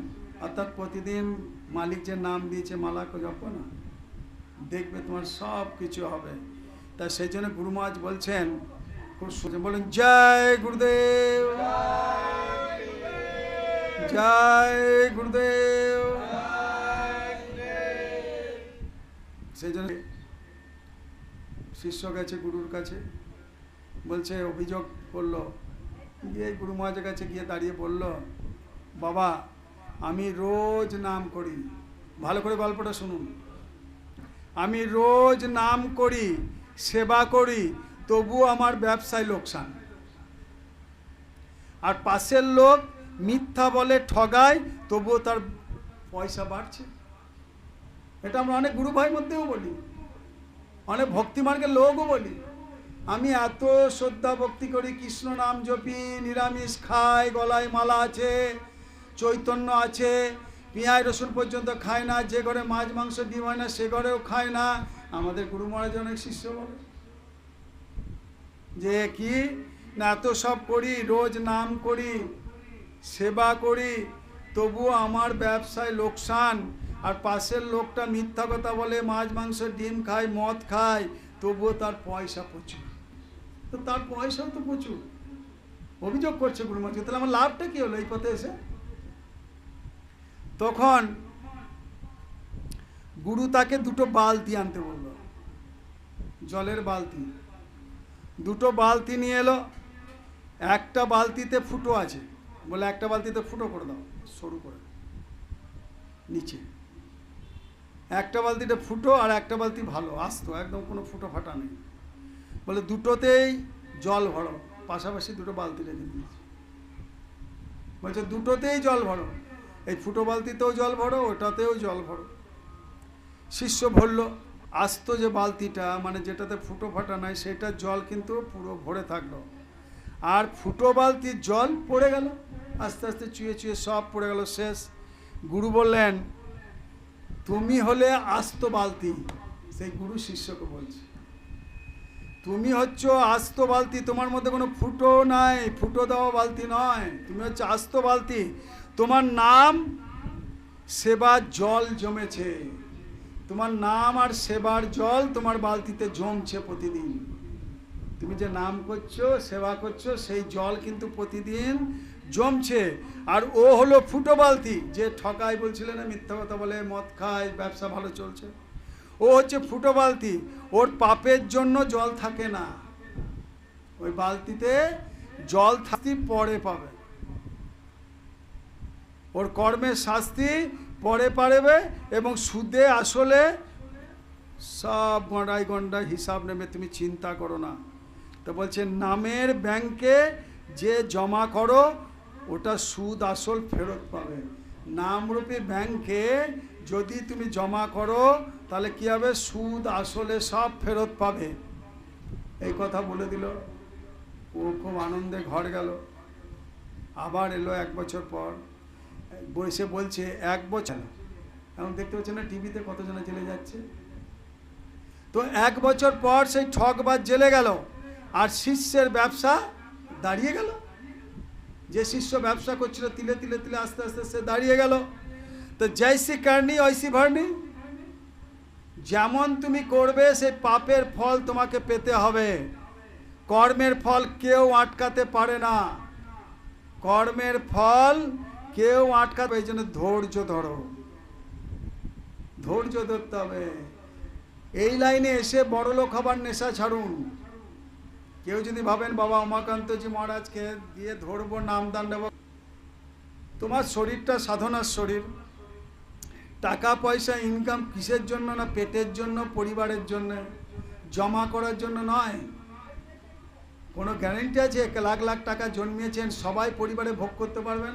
অর্থাৎ প্রতিদিন মালিক যে নাম দিয়েছে মালাকে জপো না, দেখবে তোমার সব কিছু হবে। তা সেই জন্য গুরু মহারাজ বলছেন, খুব সুন্দর বলেন, জয় গুরুদেব, জয় গুরুদেব। সেই জন্য শিষ্য গেছে গুরুর কাছে, বলছে, অভিযোগ করলো, গিয়ে গুরু মহারাজের কাছে গিয়ে দাঁড়িয়ে বলল, বাবা আমি রোজ নাম করি, ভালো করে গল্পটা শুনুন, আমি রোজ নাম করি, সেবা করি, তবু আমার ব্যবসায় লোকসান, আর পাশের লোক মিথ্যা বলে ঠগায়, তবুও তার পয়সা বাড়ছে। এটা আমরা অনেক গুরু ভাইয়ের মধ্যেও বলি, অনেক ভক্তিমার্গের লোকও বলি, আমি এত শ্রদ্ধা ভক্তি করি, কৃষ্ণ নাম জপি, নিরামিষ খাই, গলায় মালা আছে, চৈতন্য আছে, পেঁয়াজ রসুন পর্যন্ত খায় না, যে ঘরে মাছ মাংস ডিম হয় না সে ঘরেও খায় না। আমাদের গুরু মহারাজ অনেক শিষ্য বলে যে কি না, এত সব করি, রোজ নাম করি, সেবা করি, তবুও আমার ব্যবসায় লোকসান, আর পাশের লোকটা মিথ্যা কথা বলে, মাছ মাংস ডিম খায়, মদ খায়, তবুও তার পয়সা প্রচুর। তো তার পয়সাও তো প্রচুর। অভিযোগ করছে গুরু মহারাজ, তাহলে আমার লাভটা কি হলো এই পথে এসে? তখন গুরু তাকে 2টো বালতি আনতে বলল, জলের বালতি। 2টো বালতি নিয়ে এলো, একটা বালতিতে ফুটো আছে, বলে একটা বালতিতে ফুটো করে দাও সরু করে নিচে, একটা বালতিতে ফুটো আর একটা বালতি ভালো আস্ত, একদম কোনো ফুটো ফাটা নেই। বলে দুটোতেই জল ভরো, পাশাপাশি 2টো বালতি রেখে দিয়েছে। বলছে দুটোতেই জল ভরো, এই ফুটো বালতিতেও জল ভরো, ওটাতেও জল ভরো। শিষ্য ভরল, আস্ত যে বালতিটা, মানে যেটাতে ফুটো ফাটা নাই, সেটা জল কিন্তু পুরো ভরে থাকলো, আর ফুটো বালতির জল পড়ে গেল, আস্তে আস্তে চুয়ে চুয়ে সব পড়ে গেল, শেষ। গুরু বললেন, তুমি হলে আস্ত বালতি। সেই গুরু শিষ্যকে বলছে, তুমি হচ্ছ আস্ত বালতি, তোমার মধ্যে কোনো ফুটো নাই, ফুটো দেওয়া বালতি নয়, তুমি হচ্ছে আস্ত বালতি। তোমার নাম সেবার জল জমেছে, তোমার নাম আর সেবার জল তোমার বালতিতে জমছে প্রতিদিন। তুমি যে নাম করছো, সেবা করছো, সেই জল কিন্তু প্রতিদিন জমছে। আর ও হলো ফুটো বালতি, যে ঠকায় বলছিলে না, মিথ্যা কথা বলে, মদ খায়, ব্যবসা ভালো চলছে, ও হচ্ছে ফুটো বালতি। ওর পাপের জন্য জল থাকে না, ওই বালতিতে জল থাকতে পরে পাবে, ওর কর্মের শাস্তি পরে পাবে, এবং সুদে আসলে সব গন্ডায় গন্ডায় হিসাব নেবে, তুমি চিন্তা করো না। তো বলছে, নামের ব্যাংকে যে জমা করো, ওটা সুদ আসল ফেরত পাবে। নামরূপী ব্যাংকে যদি তুমি জমা করো, তাহলে কি হবে, সুদ আসলে সব ফেরত পাবে। এই কথা বলে দিল। ও খুব আনন্দে ঘর গেল। আবার এলো 1 বছর পর, বসে বলছে 1 বছর, এখন দেখতে পাচ্ছেন না টিভিতে কতজনে জেলে যাচ্ছে। তো 1 বছর পর সেই ঠকবাজ জেলে গেল, আর শিষ্যের ব্যবসা দাঁড়িয়ে গেল। যে শিষ্য ব্যবসা করছিল তিলে তিলে তিলে আস্তে আস্তে সে দাঁড়িয়ে গেল। তো জৈসি করনি ওইসি ভরনি, যেমন তুমি করবে সেই পাপের ফল তোমাকে পেতে হবে। কর্মের ফল কেউ আটকাতে পারে না, কর্মের ফল কেউ আটকাবে। এই জন্য ধৈর্য ধরো, ধৈর্য ধরতে হবে। এই লাইনে এসে বড়লোক হবার নেশা ছাড়ুন। কেউ যদি ভাবেন বাবা উমাকান্তজি মহারাজকে দিয়ে ধরবো, নাম দান নেব, তোমার শরীরটা সাধনার শরীর। টাকা পয়সা ইনকাম কিসের জন্য? না পেটের জন্য, পরিবারের জন্য, জমা করার জন্য নয়। কোনো গ্যারেন্টি আছে 1 লাখ লাখ টাকা জন্মিয়েছেন সবাই পরিবারে ভোগ করতে পারবেন?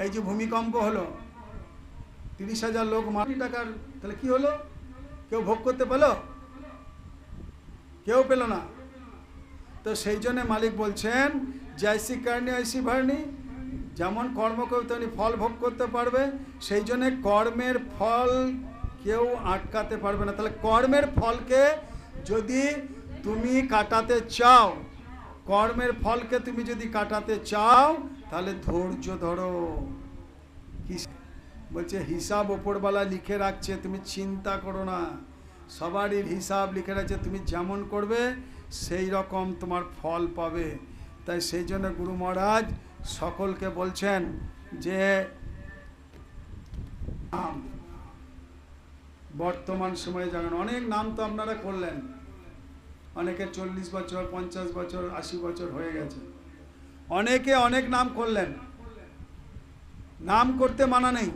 এই যে ভূমিকম্প হলো, 30,000 লোক মাটি টাকার, তাহলে কি হলো? কেউ ভোগ করতে পেল? কেউ পেল না। তো সেই জন্য মালিক বলছেন জৈসি করনি ঐসি ভরনি, যেমন কর্ম করবে তেমনি ফল ভোগ করতে পারবে। সেই জন্য কর্মের ফল কেউ আটকাতে পারবে না। তাহলে কর্মের ফলকে যদি তুমি কাটাতে চাও, কর্মের ফলকে তুমি যদি কাটাতে চাও, তাহলে ধৈর্য ধরো। কি বলছে? হিসাব ওপরওয়ালা লিখে রাখছে, তুমি চিন্তা করো না। সবারই হিসাব লিখে রাখছে, তুমি যেমন করবে সেই রকম তোমার ফল পাবে। তাই সেই জন্য গুরু মহারাজ সকলকে বলছেন যে বর্তমান সময়ে জানেন অনেক নাম তো আপনারা করলেন, অনেকে 40 বছর 50 বছর 80 বছর হয়ে গেছে, অনেকে অনেক নাম করলেন। নাম করতে মানা নেই,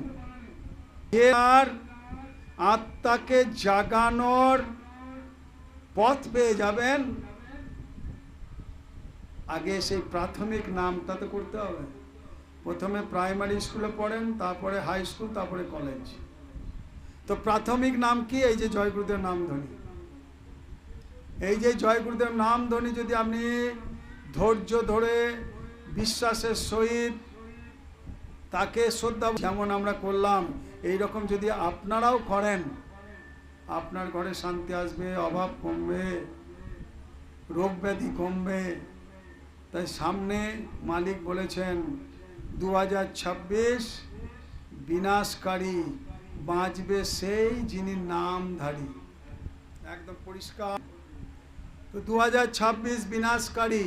আর আত্মাকে জাগানোর পথ পেয়ে যাবেন। আগে সেই প্রাথমিক নামটা তো করতে হবে। প্রথমে প্রাইমারি স্কুলে পড়েন, তারপরে হাই স্কুল, তারপরে কলেজ। তো প্রাথমিক নাম কি? এই যে জয় গুরুদেব নামধ্বনি। এই যে জয় গুরুদেব নামধ্বনি যদি আপনি ধৈর্য ধরে বিশ্বাসের সহিত তাকে শ্রদ্ধা, যেমন আমরা করলাম, এই রকম যদি আপনারাও করেন, আপনার ঘরে শান্তি আসবে, অভাব কমবে, রোগ ব্যাধি কমবে। তাই সামনে মালিক বলেছেন 2026 বিনাশকারী, বাঁচবে সেই যিনি নামধারী। একদম পরিষ্কার। তো 2026 বিনাশকারী,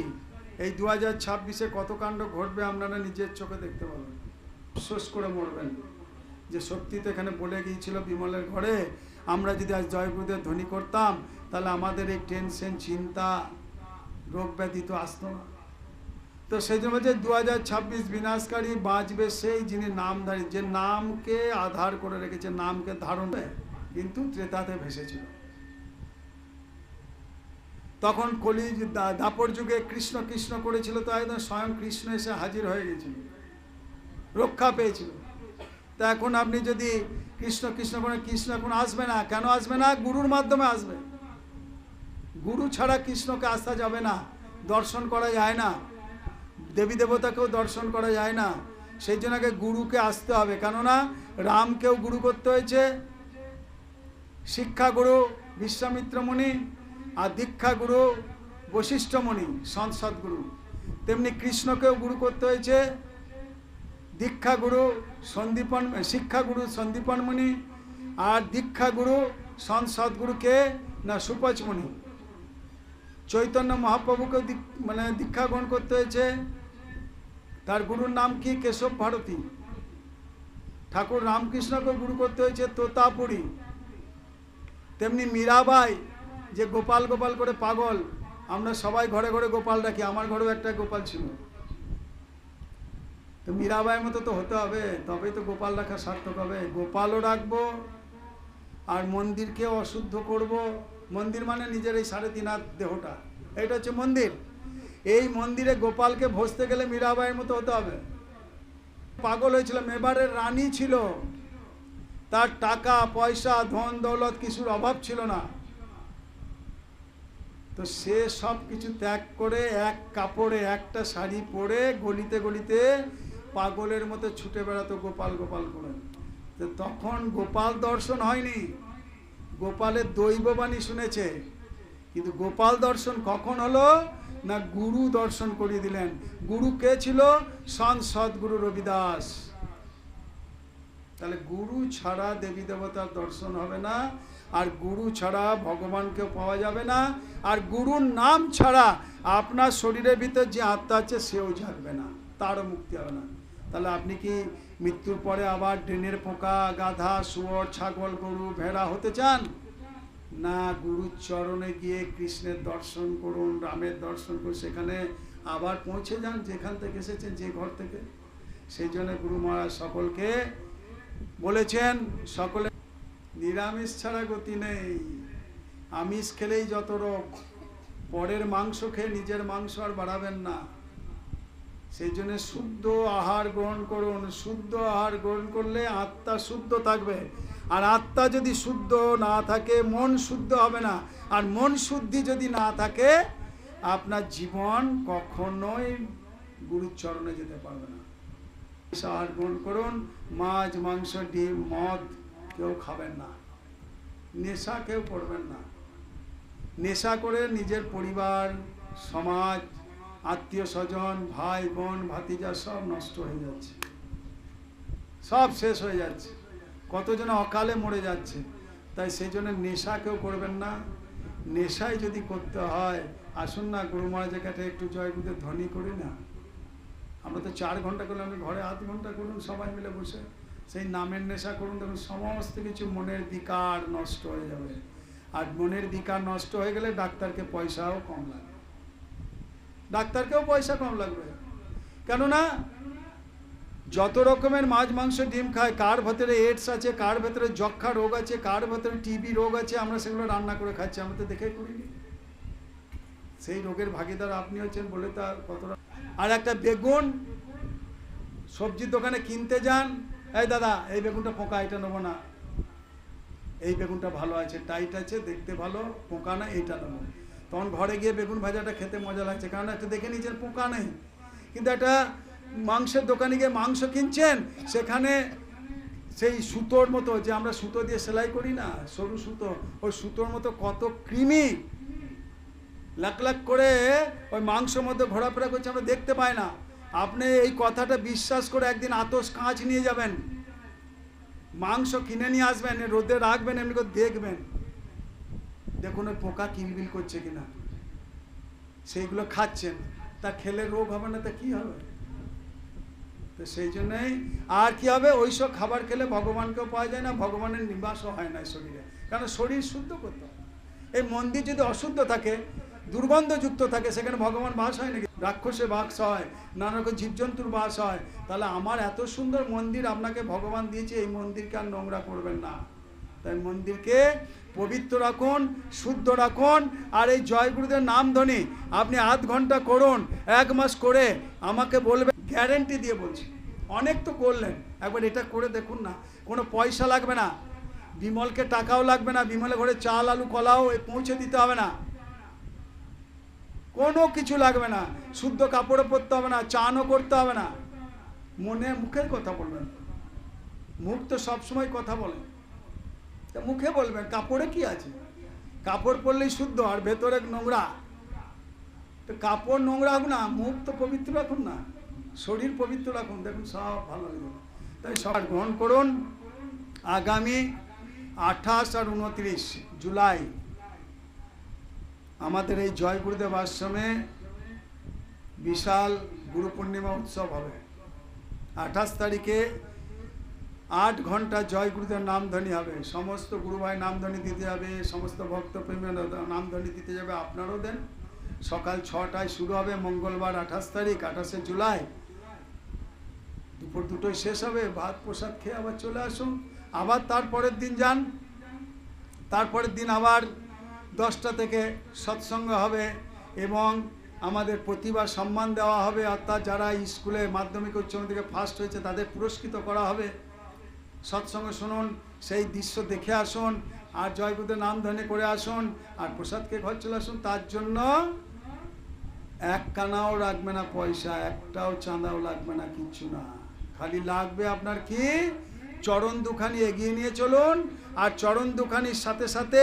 এই 2026-এ কত কাণ্ড ঘটবে আপনারা নিজের চোখে দেখতে পাবেন। আফসোস করে মরবেন যে সত্যি তো এখানে বলে গিয়েছিল বিমলের ঘরে, আমরা যদি আজ জয় গুরুদেব ধ্বনি করতাম তাহলে আমাদের এই টেনশন, চিন্তা, রোগ ব্যাধি তো আসতো না। তো সেই জন্য বলছে 2026 বিনাশকারী, বাঁচবে সেই যিনি নামধারী, যে নামকে আধার করে রেখেছে, নামকে ধারণ করে, কিন্তু ত্রেতাতে ভেসেছিল। তখন কলি দাপর যুগে কৃষ্ণ কৃষ্ণ করেছিল, তো একদম স্বয়ং কৃষ্ণ এসে হাজির হয়ে গেছিল, রক্ষা পেয়েছিল। তা এখন আপনি যদি কৃষ্ণ কৃষ্ণ করেন, কৃষ্ণ এখন আসবে না। কেন আসবে না? গুরুর মাধ্যমে আসবে। গুরু ছাড়া কৃষ্ণকে আসা যাবে না, দর্শন করা যায় না, দেবী দেবতাকেও দর্শন করা যায় না। সেই জন্য আগে গুরুকে আসতে হবে। কেননা রামকেও গুরু করতে হয়েছে, শিক্ষা গুরু বিশ্বামিত্র মুনি, আর দীক্ষা গুরু বশিষ্ঠ মুনি, সৎগুরু। তেমনি কৃষ্ণকেও গুরু করতে হয়েছে, দীক্ষা গুরু সন্দীপন, শিক্ষা গুরু সন্দীপন মুনি, আর দীক্ষা গুরু সৎগুরুকে না সুপচ মুনি। চৈতন্য মহাপ্রভুকে মানে দীক্ষা গ্রহণ করতে হয়েছে, তার গুরুর নাম কি? কেশব ভারতী। ঠাকুর রামকৃষ্ণকে গুরু করতে হয়েছে তোতাপুরী। তেমনি মীরাবাই, যে গোপাল গোপাল করে পাগল, আমরা সবাই ঘরে ঘরে গোপাল রাখি, আমার ঘরেও একটা গোপাল ছিল। তো মীরাবাইয়ের মতো তো হতে হবে, তবেই তো গোপাল রাখা সার্থক হবে। গোপালও রাখবো, আর মন্দিরকে অশুদ্ধ করব। মন্দির মানে নিজের এই 3.5 হাত দেহটা, এটা হচ্ছে মন্দির। এই মন্দিরে গোপালকে ভসতে গেলে মীরাবাইয়ের মতো হতে হবে। পাগল হয়েছিল, মেবারের রানী ছিল, তার টাকা পয়সা ধন দৌলত কিছুর অভাব ছিল না, তো সে সব কিছু ত্যাগ করে এক কাপড়ে একটা শাড়ি পরে গলিতে গলিতে পাগলের মতো ছুটে বেড়াতো গোপাল গোপাল করে। তো তখন গোপাল দর্শন হয়নি, গোপালের দৈববাণী শুনেছে, কিন্তু গোপাল দর্শন কখন হলো না গুরু দর্শন করিয়ে দিলেন। গুরু কে ছিল? সদ্গুরু রবিদাস। তাহলে গুরু ছাড়া দেবী দেবতার দর্শন হবে না, আর গুরু ছাড়া ভগবানকেও পাওয়া যাবে না, আর গুরুর নাম ছাড়া আপনার শরীরের ভিতর যে আত্মা আছে সেও জাগবে না, তারও মুক্তি হবে না। তাহলে আপনি কি মৃত্যুর পরে আবার ড্রেনের পোকা, গাধা, শুয়োর, ছাগল, গরু, ভেড়া হতে চান? না, গুরুর চরণে গিয়ে কৃষ্ণের দর্শন করুন, রামের দর্শন করুন, সেখানে আবার পৌঁছে যান যেখান থেকে এসেছেন, যে ঘর থেকে। সেই জন্য গুরু মহারাজ সকলকে বলেছেন, সকলে নিরামিষ ছাড়া গতি নেই। আমিষ খেলেই যত রোগ, পরের মাংস খেয়ে নিজের মাংস আর বাড়াবেন না। সেই জন্য শুদ্ধ আহার গ্রহণ করুন। শুদ্ধ আহার গ্রহণ করলে আত্মা শুদ্ধ থাকবে, আর আত্মা যদি শুদ্ধ না থাকে মন শুদ্ধ হবে না, আর মন শুদ্ধি যদি না থাকে আপনার জীবন কখনোই গুরুর চরণে যেতে পারবে না। আহার গ্রহণ করুন, মাছ, মাংস, ডিম, মদ কেউ খাবেন না, নেশা কেউ করবেন না। নেশা করে নিজের পরিবার, সমাজ, আত্মীয় স্বজন, ভাই বোন, ভাতিজা সব নষ্ট হয়ে যাচ্ছে, সব শেষ হয়ে যাচ্ছে, কতজন অকালে মরে যাচ্ছে। তাই সেই জন্য নেশা কেউ করবেন না। নেশায় যদি করতে হয়, আসুন না গুরু মহারাজের কাছে একটু জয়গুরুদের ধ্বনি করি না। আমরা তো 4 ঘন্টা করলে, আপনি ঘরে 8 ঘন্টা করুন সবাই মিলে বসে, সেই নামের নেশা করুন, দেখুন সমস্ত কিছু মনের বিকার নষ্ট হয়ে যাবে। আর মনের বিকার নষ্ট হয়ে গেলে ডাক্তারকে পয়সাও কম লাগবে, ডাক্তারকেও পয়সা কম লাগবে। কেননা যত রকমের মাছ, মাংস, ডিম খায়, কার ভেতরে এইডস আছে, কার ভেতরে যক্ষা রোগ আছে, কার ভেতরে টিবি রোগ আছে, আমরা সেগুলো রান্না করে খাচ্ছি, আমরা তো দেখেই করিনি। সেই রোগের ভাগিদার আপনি হচ্ছেন বলে তার কতটা। আর একটা বেগুন সবজির দোকানে কিনতে যান, এই দাদা এই বেগুনটা পোকা, এটা নেবো না, এই বেগুনটা ভালো আছে, টাইট আছে, দেখতে ভালো, পোকা না, এইটা নেবো। তখন ঘরে গিয়ে বেগুন ভাজাটা খেতে মজা লাগছে, কারণ একটা দেখে নিয়েছেন পোকা নেই। কিন্তু একটা মাংসের দোকানে গিয়ে মাংস কিনছেন, সেখানে সেই সুতোর মতো, যে আমরা সুতো দিয়ে সেলাই করি না, সরু সুতো, ওই সুতোর মতো কত কৃমি লাখ লাখ করে ওই মাংসের মধ্যে ঘোরাফেরা করছে, আমরা দেখতে পাই না। আপনি এই কথাটা বিশ্বাস করে একদিন আতস কাঁচ নিয়ে যাবেন, মাংস কিনে নিয়ে আসবেন, রোদে রাখবেন, এমনি করে দেখবেন, দেখুন ওই পোকা কিলবিল করছে কিনা, সেইগুলো খাচ্ছেন, তা খেলে রোগ হবে না, তা কি হবে? তো সেই জন্যই আর কি হবে, ওইসব খাবার খেলে ভগবানকেও পাওয়া যায় না, ভগবানের নিবাসও হয় না শরীরে, কারণ শরীর শুদ্ধ করতে হয়। এই মন্দির যদি অশুদ্ধ থাকে, দুর্গন্ধযুক্ত থাকে, সেখানে ভগবান বাস হয় নাকি? রাক্ষসে বাস হয়, নানা রকম জীবজন্তুর বাস হয়। তাহলে আমার এত সুন্দর মন্দির আপনাকে ভগবান দিয়েছে, এই মন্দিরকে আর নোংরা করবেন না। তাই মন্দিরকে পবিত্র রাখুন, শুদ্ধ রাখুন। আর এই জয়গুরুদের নাম ধ্বনি আপনি 8 ঘন্টা করুন, 1 মাস করে আমাকে বলবেন, গ্যারেন্টি দিয়ে বলছি। অনেক তো করলেন, একবার এটা করে দেখুন না, কোনো পয়সা লাগবে না, বিমলকে টাকাও লাগবে না, বিমলের ঘরে চাল, আলু, কলাও পৌঁছে দিতে হবে না, কোনো কিছু লাগবে না, শুদ্ধ কাপড়ও পরতে হবে না, চানও করতে হবে না, মনে মুখের কথা বলবেন। মুখ তো সবসময় কথা বলে, তা মুখে বলবেন, কাপড়ে কি আছে? কাপড় পরলেই শুদ্ধ, আর ভেতরে নোংরা। তো কাপড় নোংরা হোক না, মুখ তো পবিত্র রাখুন না, শরীর পবিত্র রাখুন, দেখুন সব ভালো হয়ে যাবে। তাই সব গ্রহণ করুন। আগামী 28 আর 29 জুলাই আমাদের এই জয় গুরুদেব আশ্রমে বিশাল গুরু পূর্ণিমা উৎসব হবে। 28 তারিখে 8 ঘন্টা জয় গুরুদেব নামধ্বনি হবে, সমস্ত গুরু ভাই নামধ্বনি দিতে যাবে, সমস্ত ভক্তপ্রেমীরা নামধ্বনি দিতে যাবে, আপনারাও দেন। সকাল 6টায় শুরু হবে, মঙ্গলবার 28 তারিখ, 28শে জুলাই, দুপুর 2টোয় শেষ হবে। ভাত প্রসাদ খেয়ে আবার চলে আসুন, আবার তারপরের দিন যান, তারপরের দিন আবার 10টা থেকে সৎসঙ্গ হবে, এবং আমাদের প্রতিভা সম্মান দেওয়া হবে, অর্থাৎ যারা স্কুলে মাধ্যমিক উচ্চ মাধ্যমিকে ফার্স্ট হয়েছে তাদের পুরস্কৃত করা হবে। সৎসঙ্গ শুনুন, সেই দৃশ্য দেখে আসুন, আর জয় গুরুদেব নাম ধ্বনি করে আসুন, আর প্রসাদ খেয়ে ঘর চলে আসুন। তার জন্য এক কানাও লাগবে না পয়সা, একটাও চাঁদাও লাগবে না, কিচ্ছু না। খালি লাগবে আপনার কি, চরণ দুখানি এগিয়ে নিয়ে চলুন, আর চরণ দুখানির সাথে সাথে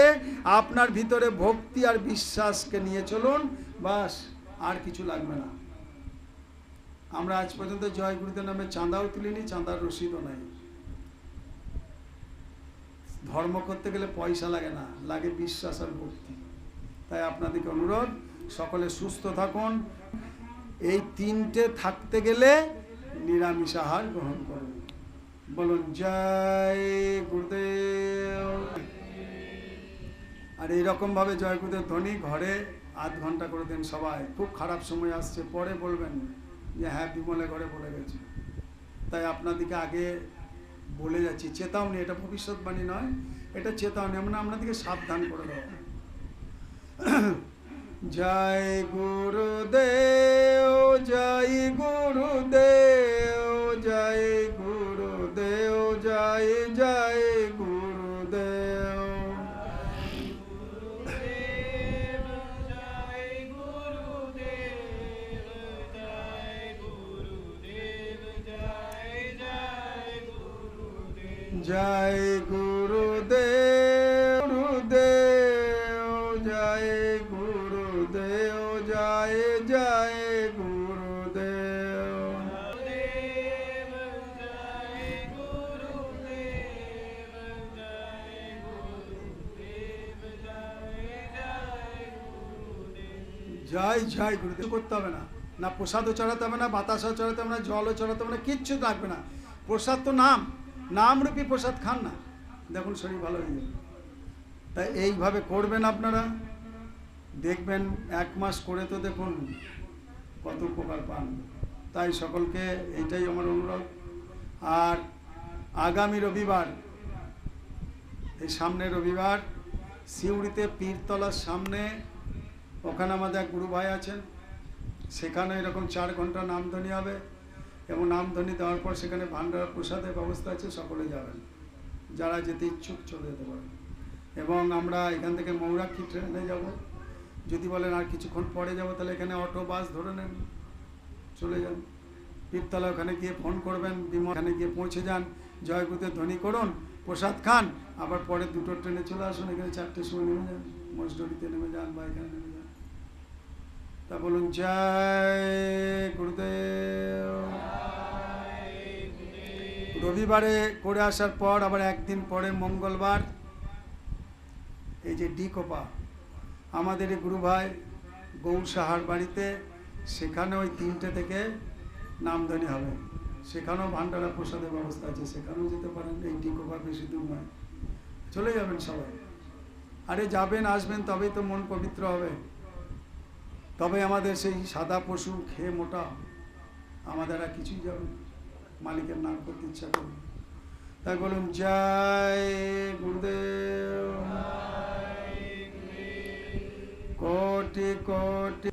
আপনার ভিতরে ভক্তি আর বিশ্বাসকে নিয়ে চলুন, বাস, আর কিছু লাগবে না। আমরা আজ পর্যন্ত জয় গুরুদেব নামে চাঁদাও তুলিনি, চাঁদার রসিদও নাই। ধর্ম করতে গেলে পয়সা লাগে না, লাগে বিশ্বাস আর ভক্তি। তাই আপনাদেরকে অনুরোধ, সকলে সুস্থ থাকুন। এই তিনটে থাকতে গেলে নিরামিষ আহার গ্রহণ করুন। বলুন জয় গুরুদেব। আর এইরকম ভাবে জয় গুরুদেব ধ্বনি ঘরে আধ ঘন্টা করে দেন সবাই। খুব খারাপ সময় আসছে, পরে বলবেন যে হ্যাঁ বিমলে ঘরে বলে গেছে। তাই আপনাদেরকে আগে বলে যাচ্ছি, চেতাবনী, এটা ভবিষ্যৎবাণী নয়, এটা চেতাবনী, আমরা আপনাদেরকে সাবধান করে দেবো। জয় গুরুদেব, জয় গুরুদেব, জয় গুরুদেব, জয় জয় গুরুদেব। জয় গুরুদেব, গুরুদেব, জয় গুরুদেব, জয় জয় গুরুদেব। জয় জয় গুরুদেব করতে হবে না, না প্রসাদও চড়াতে হবে না, বাতাসও চড়াতে হবে না, জলও চড়াতে হবে না, কিচ্ছু লাগবে না। প্রসাদ তো নাম, নামরূপী প্রসাদ খান না, দেখুন শরীর ভালো হয়ে যাবে। তাই এইভাবে করবেন আপনারা, দেখবেন 1 মাস করে তো দেখুন কত উপকার পান। তাই সকলকে এইটাই আমার অনুরোধ। আর আগামী রবিবার, এই সামনের রবিবার, সিউড়িতে পীরতলার সামনে, ওখানে আমাদের এক গুরু ভাই আছেন, সেখানে এরকম 4 ঘন্টা নামধ্বনি হবে, এবং নামধ্বনি দেওয়ার পর সেখানে ভান্ডার প্রসাদের ব্যবস্থা আছে, সকলে যাবেন, যারা যেতে ইচ্ছুক চলে যেতে পারেন। এবং আমরা এখান থেকে মৌরাক্ষী ট্রেনে যাব, যদি বলেন আর কিছুক্ষণ পরে যাব, তাহলে এখানে অটো বাস ধরে নেন, চলে যান পীরতলা। ওখানে গিয়ে ফোন করবেন, ওখানে গিয়ে পৌঁছে যান, জয় গুরুদেব ধ্বনি করুন, প্রসাদ খান, আবার পরে 2টো ট্রেনে চলে আসুন, এখানে 4টের সময় নেমে যান, মসডরিতে নেমে যান বা এখানে নেমে যান। তা বলুন জয় গুরুদেব। রবিবারে করে আসার পর আবার একদিন পরে মঙ্গলবার এই যে ডিকোপা আমাদের এই গুরু ভাই গৌর সাহার বাড়িতে, সেখানে ওই 3টে থেকে নামধ্বনি হবে, সেখানেও ভান্ডারা প্রসাদের ব্যবস্থা আছে, সেখানেও যেতে পারেন। এই ডিকোপা বেশি দূর নয়, চলে যাবেন সবাই। আরে যাবেন আসবেন, তবেই তো মন পবিত্র হবে, তবে আমাদের সেই সাদা পশু খেয়ে মোটা, আমাদের আর কিছুই যাবে, মালিকের নাম করতে ইচ্ছা করবে। তাই বলুন জয় গুরুদেব। কোটি কোটি